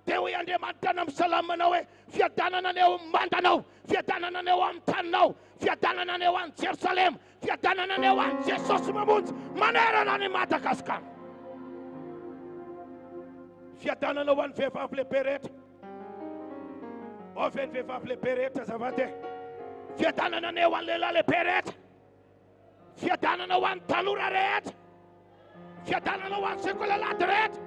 Dia hoy Andriamanitra amin'ny Salamo manao hoe fiadanana aneo mandanao, fiadanana aneo amin'ny taninao, fiadanana aneo any Jerusalema, fiadanana aneo any Jesosy mamonjy manerana ny Madagasikara. Fiadanana ho an'ny vehivavy lehibe rehetra. Oveny vehivavy lehibe rehetra zavate. Fiadanana aneo an'ny lehilahy lehibe rehetra. Fiadanana ho an'ny tanora rehetra. Fiadanana ho an'ny sekolalady rehetra.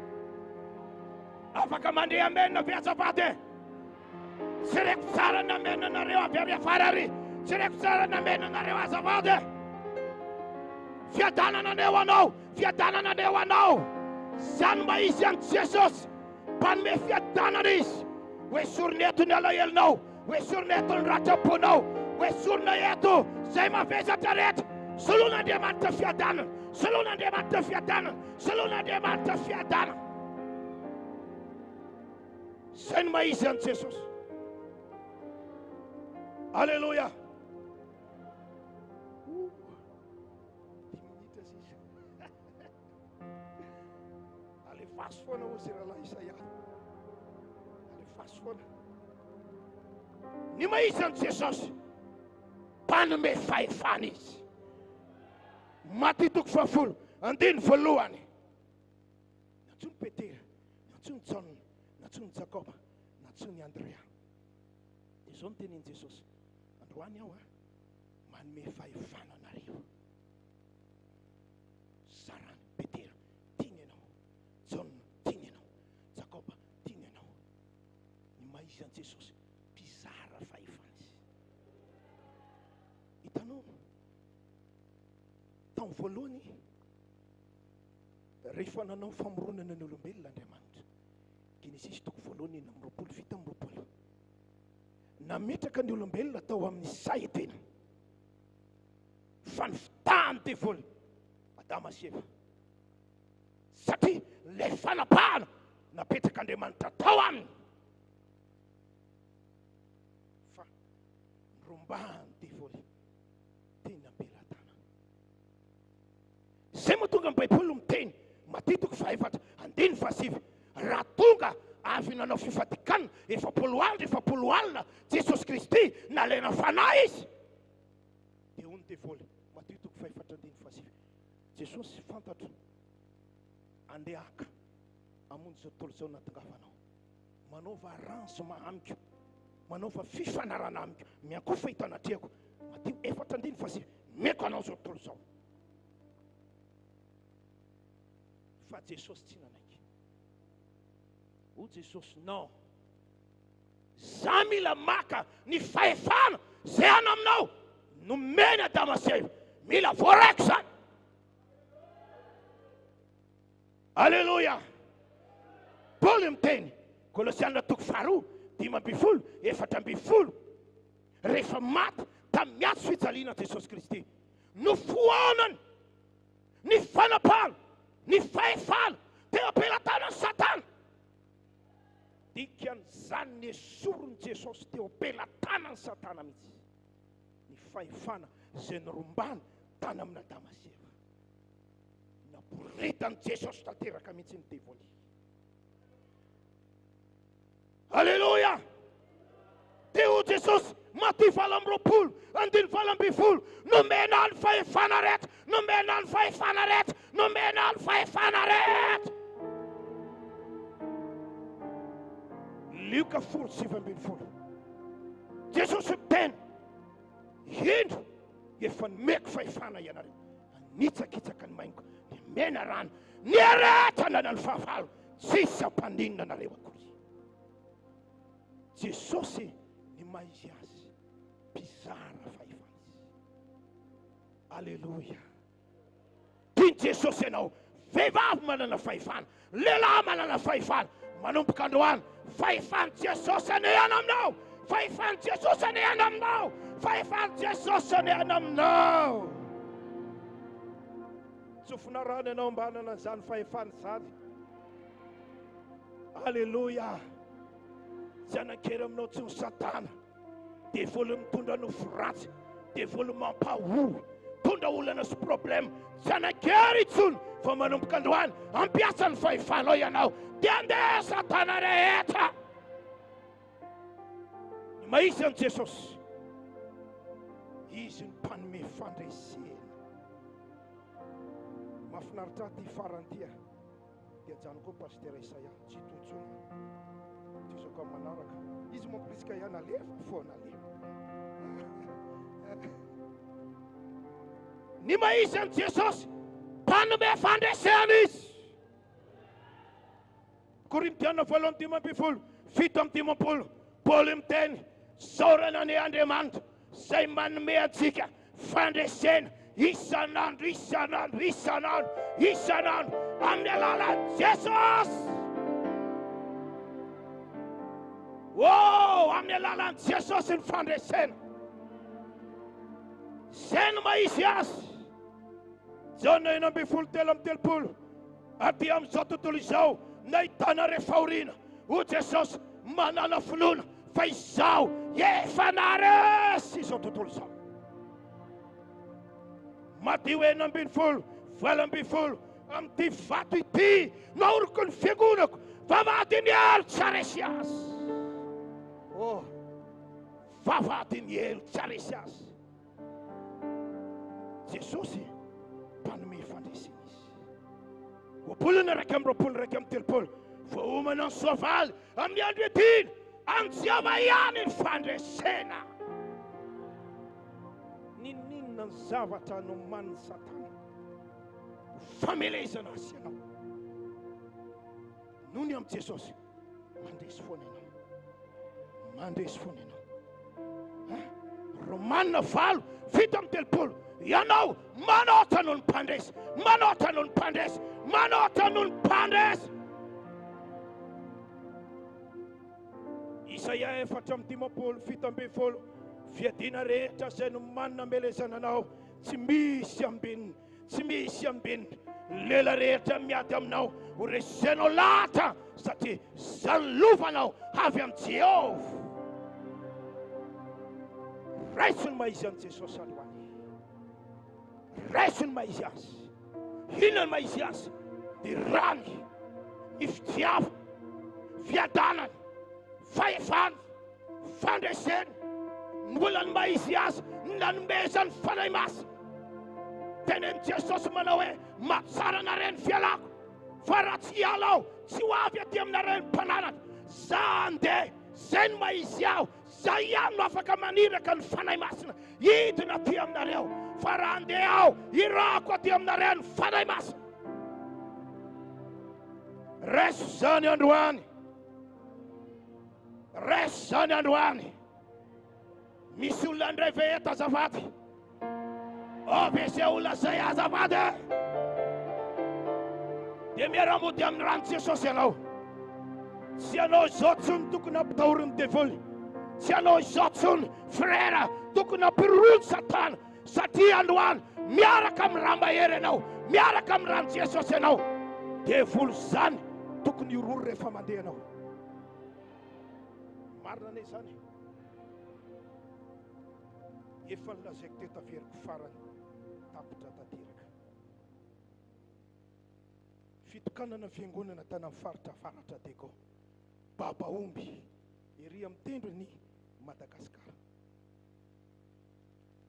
Afaka mandeha amenina ve azavate. Tsy reko tsara namena anareo avy ary afara ary. Tsy reko tsara namena anareo azavate. Fiadanana aneo anao. Fiadanana aneo anao. Zany maizy an' Jesosy. Mpanome fiadanana izy. Hoe sorona eto ny alahelinao. Hoe sorona eto ny ratraponao. Hoe sorona eto zay mavesatra rehetra. Solon'Andriamanitra fiadanana. Solon'Andriamanitra fiadanana. Solon'Andriamanitra fiadanana. Zay ny maizy an' Jesosy. Halleluja. Alefaso foana hozy rahalahy Isaia. Alefaso foana. Ny maizy an' Jesosy. Mpanome fahefana izy. Maty 2:10. Natsony Petera, natsony John, natsony Jakoba, natsony Andrea. Dia zao ny tenin'i Jesosy. Androany aho manome fahefana anareo. Sarany Petera, tigna ianao. John, tigna ianao. tamin'ny voalohany rehefa nanao famoronana ny olombelona Andriamanitra. Genesis toko voalohany 27:20. Nametraka ny olombelona tao amin'ny say tena. Fa ny fitahany devoly Adama sy Eva. Satria ilay fanapahana napetraka Andriamanitra tao aminy. Fa rombahany devoly tena belatana. Zay mahatonga ny Baiboly miteny Mateo 5:4 raha tonga avy nanao fifadikana 70 alina Jesosy Kristy nalaina fanahy izy dia hoy ny devoly Mateo 5:4 Jesosy fantatro andeha haka hamonjy izao tontolo izao nahatongavanao, manaova arrangement amiko, manaova fifanarana amiko, miankofa hitanatrehako. Mateo 4:4 meko anao izao tontolo izao. Fa Jesosy tsy nanaiky. O Jesosy non, za mila maka ny fahefana zay ana aminao nomeny Adama sy Eva, mila voaraiko zany. Alleluia. Paul miteny Kolosiana 2:4-4 rehefa maty tamin'ny ato fijaliana Jesosy Kristy nofoanany ny fanapahana, ny fahefana teo am-pelantanan'ny Satana. Dikan'izany ny esorony Jesosy teo am-pelantanan'ny Satana mihitsy, ny fahefana izay nirombany tany amin'ny Adama sy Eva. Naboritany Jesosy tanteraka mihitsy ny devoly. Alleluia. Teo Jesosy Mateo 7:20 nomena ny fahefana rehetra, nomena ny fahefana rehetra, nomena ny fahefana rehetra. Luka 4:7 Jesosy miteny indro efa nomeko fahefana ianareo, anitsakitsaka ny maingo dia mena rano, ny rehetra nana ny fahavalo, tsisy ampaninona nareo akory. Jesosy ny maizy azy mpizara fahefana izy. Alleluia. Tiany Jesosy ianao, vehivavy manana fahefana, lehilahy manana fahefana, manomboka androany fahefany Jesosy anehana aminao, fahefany Jesosy anehana aminao, fahefany Jesosy anehana aminao. Tsofina rano ianao ambanana izany fahefana izany. Alleluia. Zanankely aminao tsy ny Satana, devoly mitondra nofo ratsy, devoly mampahory, tondra olana sy problème. Zanankely itsony fa manomboka androany ampiasa ny fahefanao ianao dia andeha Satana rehetra. Ny maizy an Jesosy, izy ny mpanome fandresena. Mahafinaritra ty farantia dia janoko pasteur Isaia tsy totsony tisoko manaraka izy mampirisika ihany alefa foana alefa. Ny maizy an Jesosy mpanome fandresena izy. Korintiana 7:10 Paul miteny saorana ny Andriamanitra zay manome antsika fandresena isanandro amin'ny alalan'i Jesosy. Oh, amin'ny alalan'i Jesosy ny fandresena. Zay no maizy azy. John 9:13 aty amin'izao tontolo izao nahitana rehefa aoriana ho Jesosy manana finoana fa izao efa naresy izao tontolo izao. Mateo 9:12 amin'ity vato ity naoriko ny fiangonako vavahady ny elo tsy haresy azy. Oh, vavahady ny elo tsy haresy azy. Jesosy mpanome fandresena izy. Roapolona raiky amin'ny roapolo raiky amin'ny telopolo voaomana ny soavaly amin'ny andro ediny anjava ihany ny fandresena. Ninona ny zavatra noman'ny Satana famelezana azy ianao noho ny amin'ny Jesosy mandresy foana ianao, mandresy foana ianao. Romana valo fito amby telopolo. Ianao manota noho ny mpandresy, manota noho ny mpandresy, manota noho ny mpandresy. Isaia 4:17 fiadina rehetra izay no manana melezana anao, tsy misy ambininy, tsy misy ambininy. Lela rehetra miady aminao ho resenao lata satria zany lovanao avy amin'ny Jehovah. Raisiny maizy an'i Jesosy androany, raisiny maizy azy. Inona ny maizy azy? Ny rany, ny fitiavana, fiadanany, fahefany, fandreseny. Mbola ny maizy azy nanomezany fanahy masina. Tenen'i Jesosy manao hoe mahatsara nareny fialako, fa raha tsy hiala tsy ho avy aty aminareny mpananatra. Za andeha, zay no maizy aho, za ihany no afaka maniraka ny fanahy masina hidina aty aminareo. Fa raha andeha aho hirako aty aminareny fanahy masina. Reso zany androany, reso zany androany. Misy olona andray ve eto azafady? Ovese olona zay azafady dia miara-mody amin'ny rano Jesosy ianao. Tsy ianao izao tsony tokony ampitahoriny devoly, tsy ianao izao tsony frera tokony ampiroro Satana, satria androany miaraka amin'ny raha mahery ianao, miaraka amin'ny rano Jesosy ianao. Devoly zany tokony iroro rehefa mandeha ianao. Marina ne zany. Efa nilazaiko teto averiko farany tapitra tanteraka. Fitokanana fiangonana tany amin'ny faritra Dego, Babaomby, ery amin'ny tendrony Madagasikara.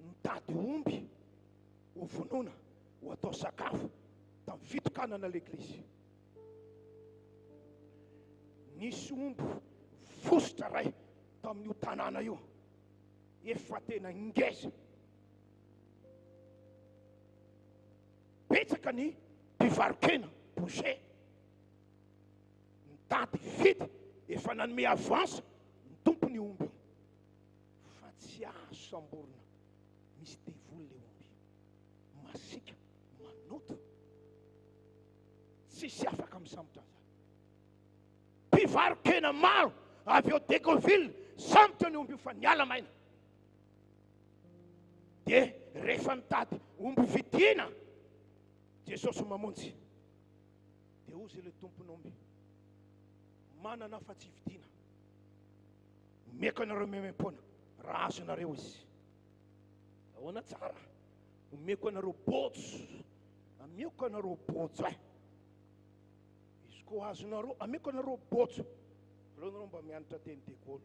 Nitady omby ho vonoina ho atao sakafo tamin'ny fitokanana l'Eglise. Nisy omby fosotra ray tamin'io tanàna io, efa tena ngeza. Betsaka ny mpivarokena boucher nitady vidy, efa nanome avance ny tompony omby io, fa tsy azo samborina. Misy devoly le omby, masika, manoto, tsisy afaka misambotra zany. Mpivarokena maro avy eo Degoville sambotra ny omby io fa niala maina. Dia rehefa nitady omby vidiana, Jesosy mamonjy. Dia ozy ilay tompon'omby, manana fa tsy vidiana, meko anareo memem-pona raha azonareo izy. Ahoana tsara, omeko anareo botso, ameko anareo botso izy koa azonareo, ameko anareo botso. Aleo nareo mba mianatra teny Degolo.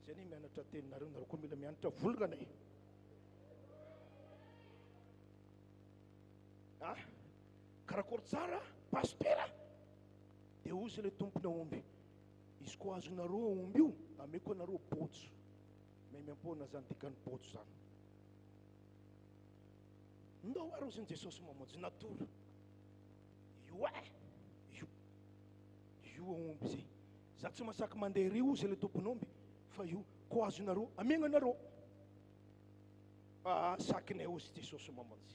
Zay ny mianatra teninareo, nareo koa mila mianatra volgana. Karakory tsara pastera. Dia ozy ilay tompona omby, izy koa azonareo omby io, ameko anareo botso. Memem-pona zany dikany botso zany. Ndao ary ozy ny Jesosy mamonjy natoro. Io omby zay, za tsy masaky mandeha ry ozy ilay tompon'omby, fa io koa azonareo, amiagna anareo. Sakinay ozy Jesosy mamonjy.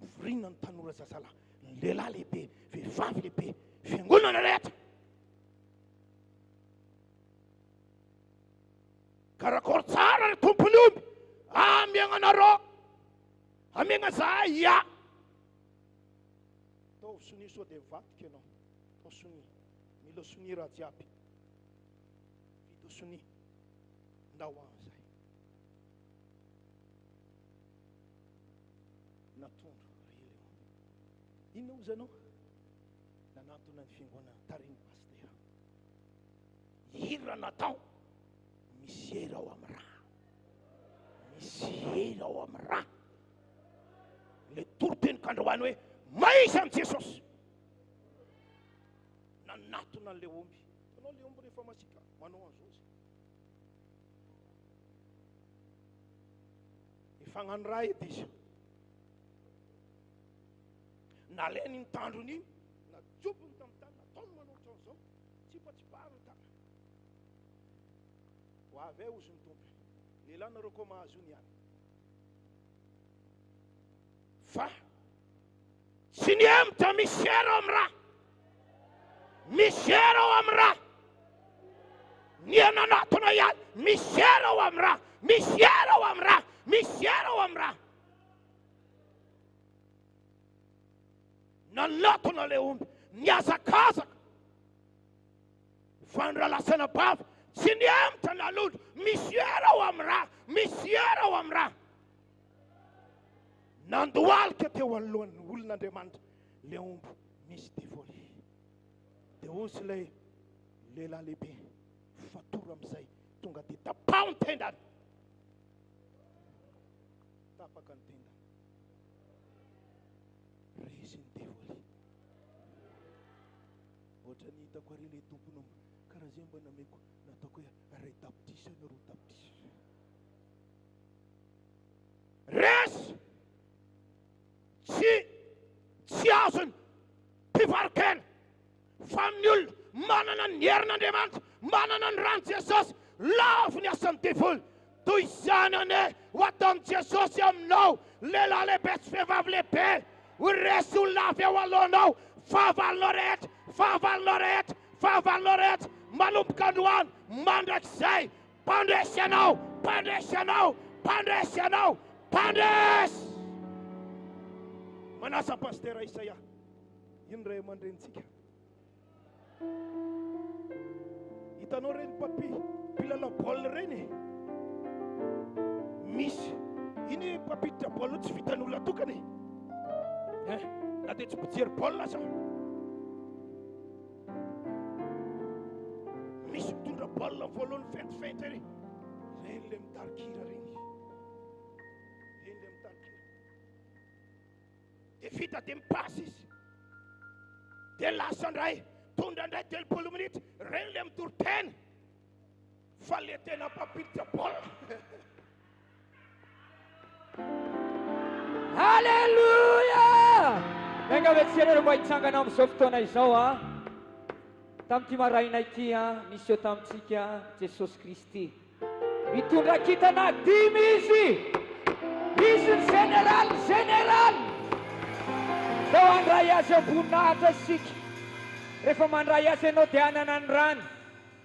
Mivorina ny tanora zazalahy, ny lehilahy lehibe, vehivavy lehibe, fiangonana rehetra. Karakory tsara ny tompony omby, amiagna anareo, amiagna zahay ia. Tao soni sao dia vatika ianao, tao soni, mila soni raha jiaby. Vito soni, ndao an'izay. Natondro ry le omby. Inona ozy anao? Nanantona ny fiangonana tariny pastera. Ira natao, misy era ao amin'ny raha, misy era ao amin'ny raha. Le toro-tenin-kandroany hoe maizy an'i Jesosy. Nanatona le omby. Anao le omby rehefa masika manao an'izao. Efa hagnano raha edy izy. Naleny ny tandrony, najobony tamin'ny tany, nataony manao ohatran'izao, tsipatsipariny ta. avy eo ozy ny tompo lehilahy nareo koa mahazo ny any fa tsy ny emta misy ero amin'ny raha misy ero amin'ny raha ny ananatona ihany misy ero amin'ny raha misy ero amin'ny raha misy ero amin'ny raha nanatona le omby niazakazaka fa niralasana bava tsy ny emta nalolo misy ero amin'ny raha misy ero amin'ny raha nandohalika teo anoloan'ny olon'Andriamanitra le omby misy devoly dia ozy ilay lehilahy lehibe fatoro amin'izay tonga dia tapao ny tendany tapaka ny tendany resy ny devoly ohatra ny hitako ary ilay tompony karaha zay mba nameko nataoko hoe ray tapitisa na roa tapitisa resy tsy azony mpivarikena fa ny olona manana ny herin'Andriamanitra manana ny rano Jesosy lavo ny asan'ny devoly toy izany ane ho ataon'i Jesosy aminao lehilahy lehibe sy vehivavy lehibe ho resy olona avy ao alohanao fahavalonao rehetra fahavalonao rehetra fahavalonao rehetra manomboka androany mandrakizay mpandresy anao mpandresy anao mpandresy anao mpandresy manasa pastera Isaia iny ray aman-drenitsika hitanao reny papi mpilalao baolina reny misy iny papitra baolina tsy vitan'olona tokany na dia tsy mijery baolina aza misy mitondra baolina voalohany fetifety reny reny le mitarikira reny reny le mitarikira dia vita dia mipasy izy dia lasa ndray tondra ndray 30 minitra reny le mitorotena fa le tena papiritra baolina Halleluja! Enga vetsenero mba hitsangana amin'izao fotoana izao a tamin'ity maraina ity a misy eo tamintsika Jesosy Kristy mitondra kintana 5 izy ny général dao andray azy ambonahitra sika rehefa mandray azy ianao dia anana ny rano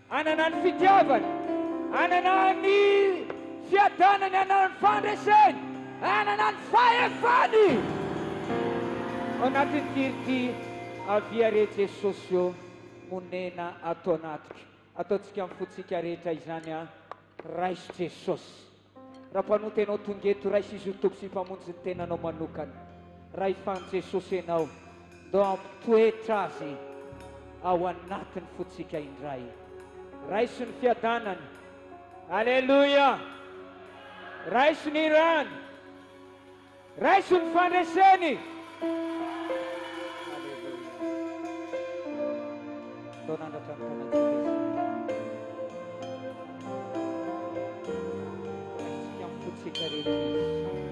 anana ny fitiavana anana ny fiadanany anana ny fandreseny anana ny fahefany ao anatin'ny tirity aviare Jesosy eo monena atao anatika ataontsika mifotsika rehetra izany a raisy Jesosy raha mpanoty ianao tongeto raisy izy ho tompo sy mpamonjy ny tenanao manokana raha ifany Jesosy ianao do ampitoetra azy ao anatiny fotsika indray raisy ny fiadanany alleluia raisy ny rano raisy ny fandreseny do nandratra ny tanantsika mifotsika rehetra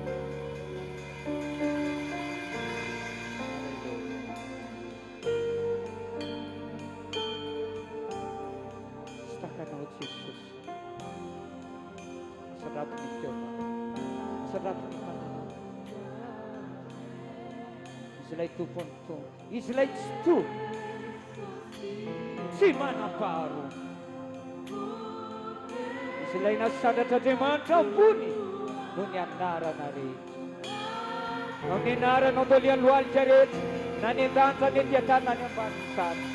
izy ilay tompony tompo izy ilay tsy to tsy manam-paharo izy ilay nasandratr'Andriamanitra ambony no ny anarana rehetra no ny anarana mboly alohalika rehetra na ny an-danja ny atiatany na ny ambaniny sary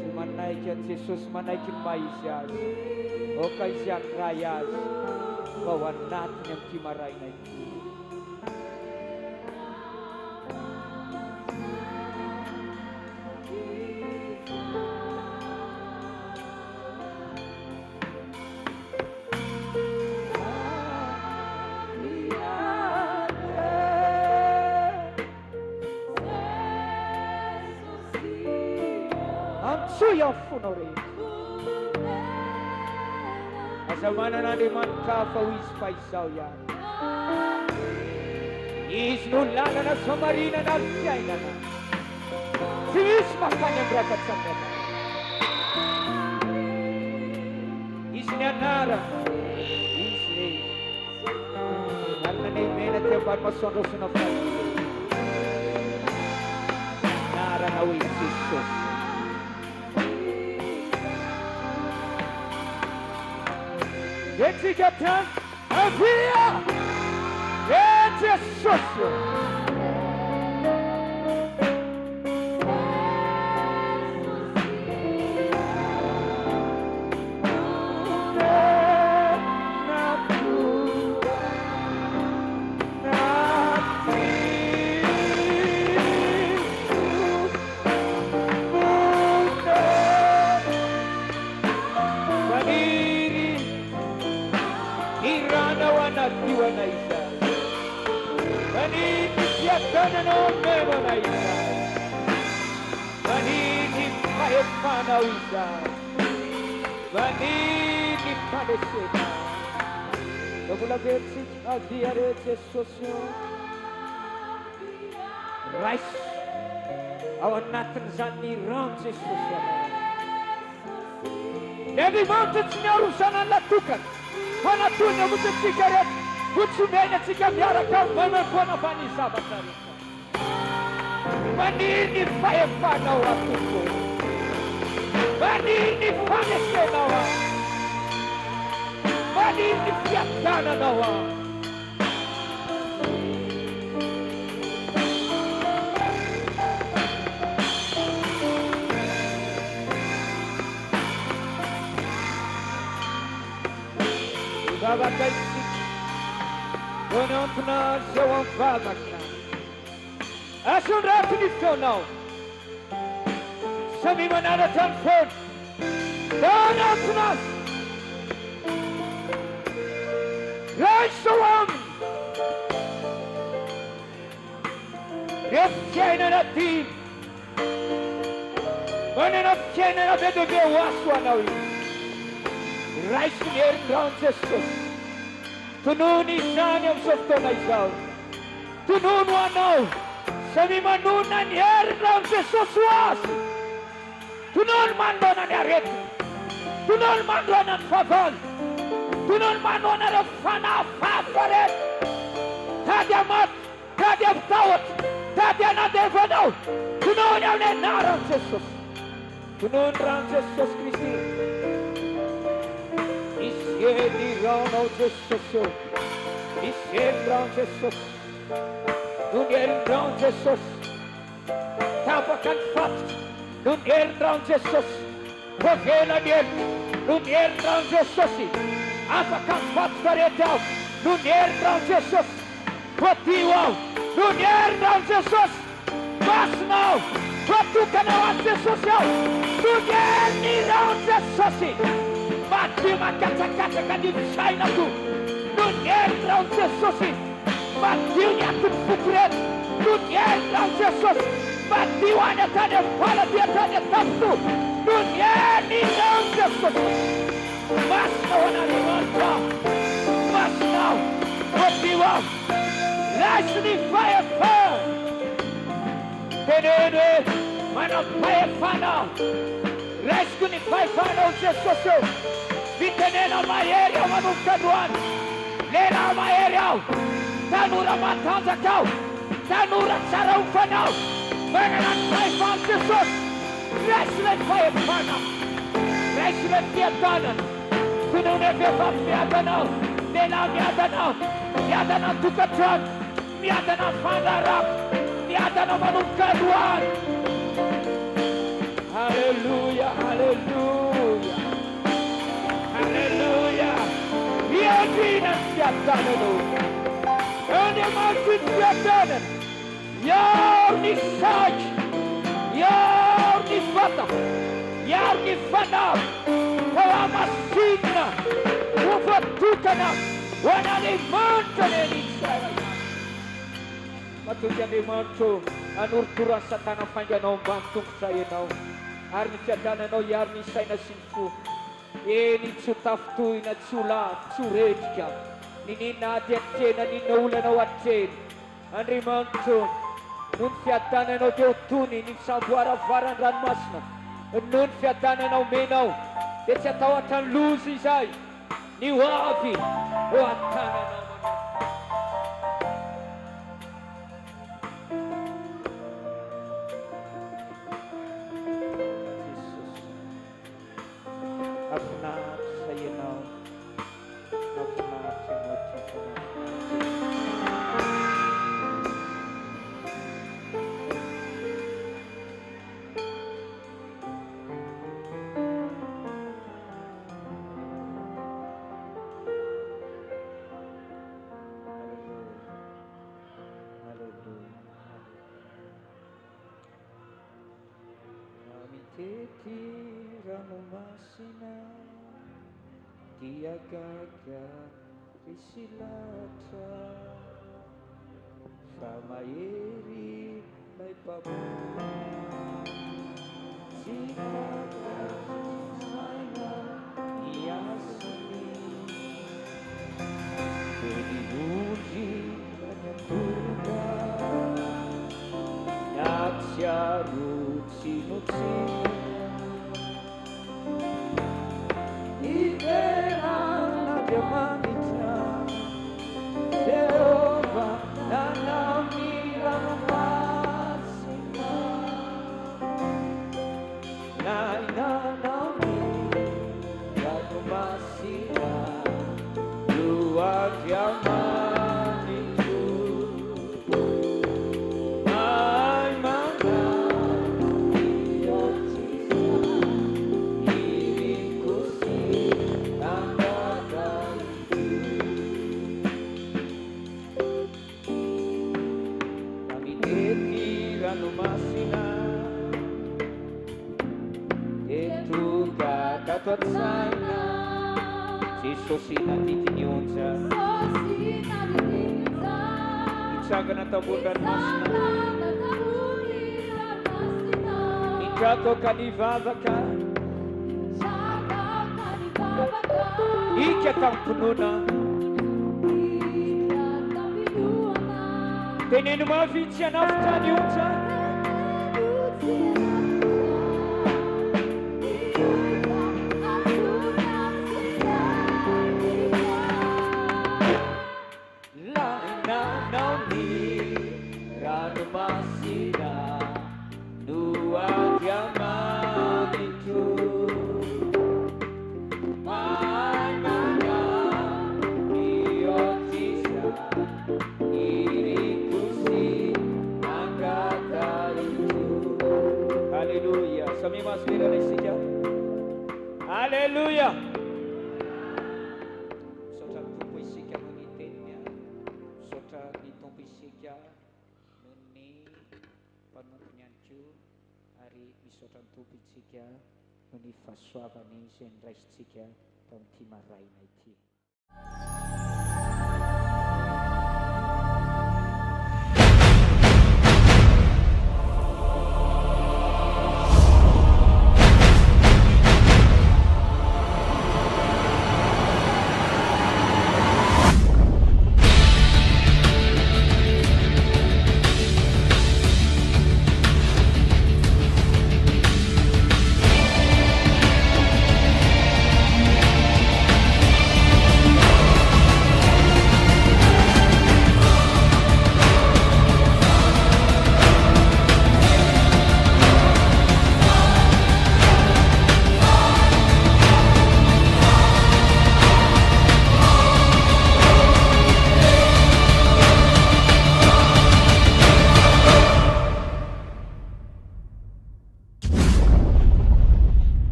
sy manaiky an Jesosy manaiky ny maizy azy oka izy ankiray azy fa ho anatiny amin'ity maraina ity antsoa fonao rehetra aza manan'Andriamanitra fa ho izy fa izao ihany izy no lalana somarinana ny fiainana tsy misy makany amin'ny raka-tsanana anara izy arina ny mena ty ambany masoandrosana fa anarana hoe Jesosy etsika tiany avia e Jesosy Vanini padesena Dogola versi avviare Jesosy Rais ao anatin'izany ny rano Jesosy Andriamanitra tsy niarosana ny latokana fa natony amotsy rehetra votsomeny atsika miaraka manampoana avany zavatra rehetra Vanini fahefanao atoko Vanini fanesenao Vanini fiatananao Vavaka isika Vonampina zao amin'ny vavaka Asondraty ny feonao Samy manaratra ny foana Vonampina azy Raisao aminy Rehefa fiainana dimy Manana fiainana be dia be ho aso anao io Raisy ny herin-drano Jesosy Tonono izany amin'izao fotoana izao Tonono anao Samy manona ny herin-drano Jesosy ho azy Tonono manoloana ny aretina Tonono manoloana ny favalo Tonono manoloana ireo fanafafa rehetra Tady amaty, tady avitahotra Tady anadevanao Tonono amin'ny anaran'i Jesosy Tonono rano Jesosy Kristy Isieny ranao Jesosy Isieny rano Jesosy Noho ny herin-drano Jesosy Tapaka ny fatitra Noho ny herin-drano Jesosy Voavela ny heritra Noho ny herin-drano Jesosy Afaka ny fatitra rehetra aho Noho ny herin-drano Jesosy Voadio aho Noho ny herin-drano Jesosy Masina aho Voatokana ho an'i Jesosy aho Noho ny herin-drano Jesosy Madio makatsakatsaka ny fisainako Noho ny herin-drano Jesosy Madio ny atony foko rehetra Noho ny herin-drano Jesosy Madio any atany am-pala ty atany atapito Noho ny herin-drano Jesosy Masina ho an'Andriamanitra Masina aho Madio aho Raisy ny fahefana Teneno hoe manam-pahefana Raisiko ny fahefanao Jesosy eo Vitenena mahery aho manomboka androany Lehilahy mahery aho Tanora matanjaka aho Tanora tsara ofanao Manana ny fahefana Jesosy Raisy ilay fahefana Raisy ilay fiatanana Tonono e vehivavy miadanao Lehilahy miadanao Miadana ny tokantrano Miadana ny fandarako Miadana manomboka androany Hallelujah, hallelujah, hallelujah. Viadina fiatanano. Andriamanitra ny fiatanana. Iaro ny saky. Iaro ny vata. Iaro ny fanahy. Ho amasinina. Ho voatokana. Ho an'Andriamanitra ny Israel. Matonga Andriamanitra anoritoran'ny Satana fainganao ambany tongotra ianao ary ny fiadananao iaro ny saina sy ny fo eny tsy ho tafitohina tsy ho lafo tsy ho retrika ninina ady atrena ninona olanao atrena Andriamanitra noho ny fiadananao dia ho tony ny fisamboaravarany ranomasina noho ny fiadananao menao dia tsy atahotra ny loza izay ny ho avy ho antananao Jesosy. Mahafinaritra ianao, mahafinaritra ianao tompony, mitety ranomasina dia gaga risy latra fa mahery lay mpamona tsy kakasaina niasiny dia nionzy any am-boka natsiaro tsinotsino Manitra Jehova nanami ranomasina Nai nanami ranomasina luar yamanitu Mai mana diocisa diriku sih Masina itu kakak sana sisosina titinionza itsaga na tabulan masina ikako kanivavaka ikatampnuna teneno mavitsy anafitranionza Ranomasina nuat yamanitu Mai mana diocisa diriku si angkatan itu Haleluya Sami masbira lesija Haleluya Sotra puisika menitenya Sotra nitompisika panomponyancho ary misaotra ny tompontsika no ny fahasoavany izay niraisitsika tamin'ity maraina ity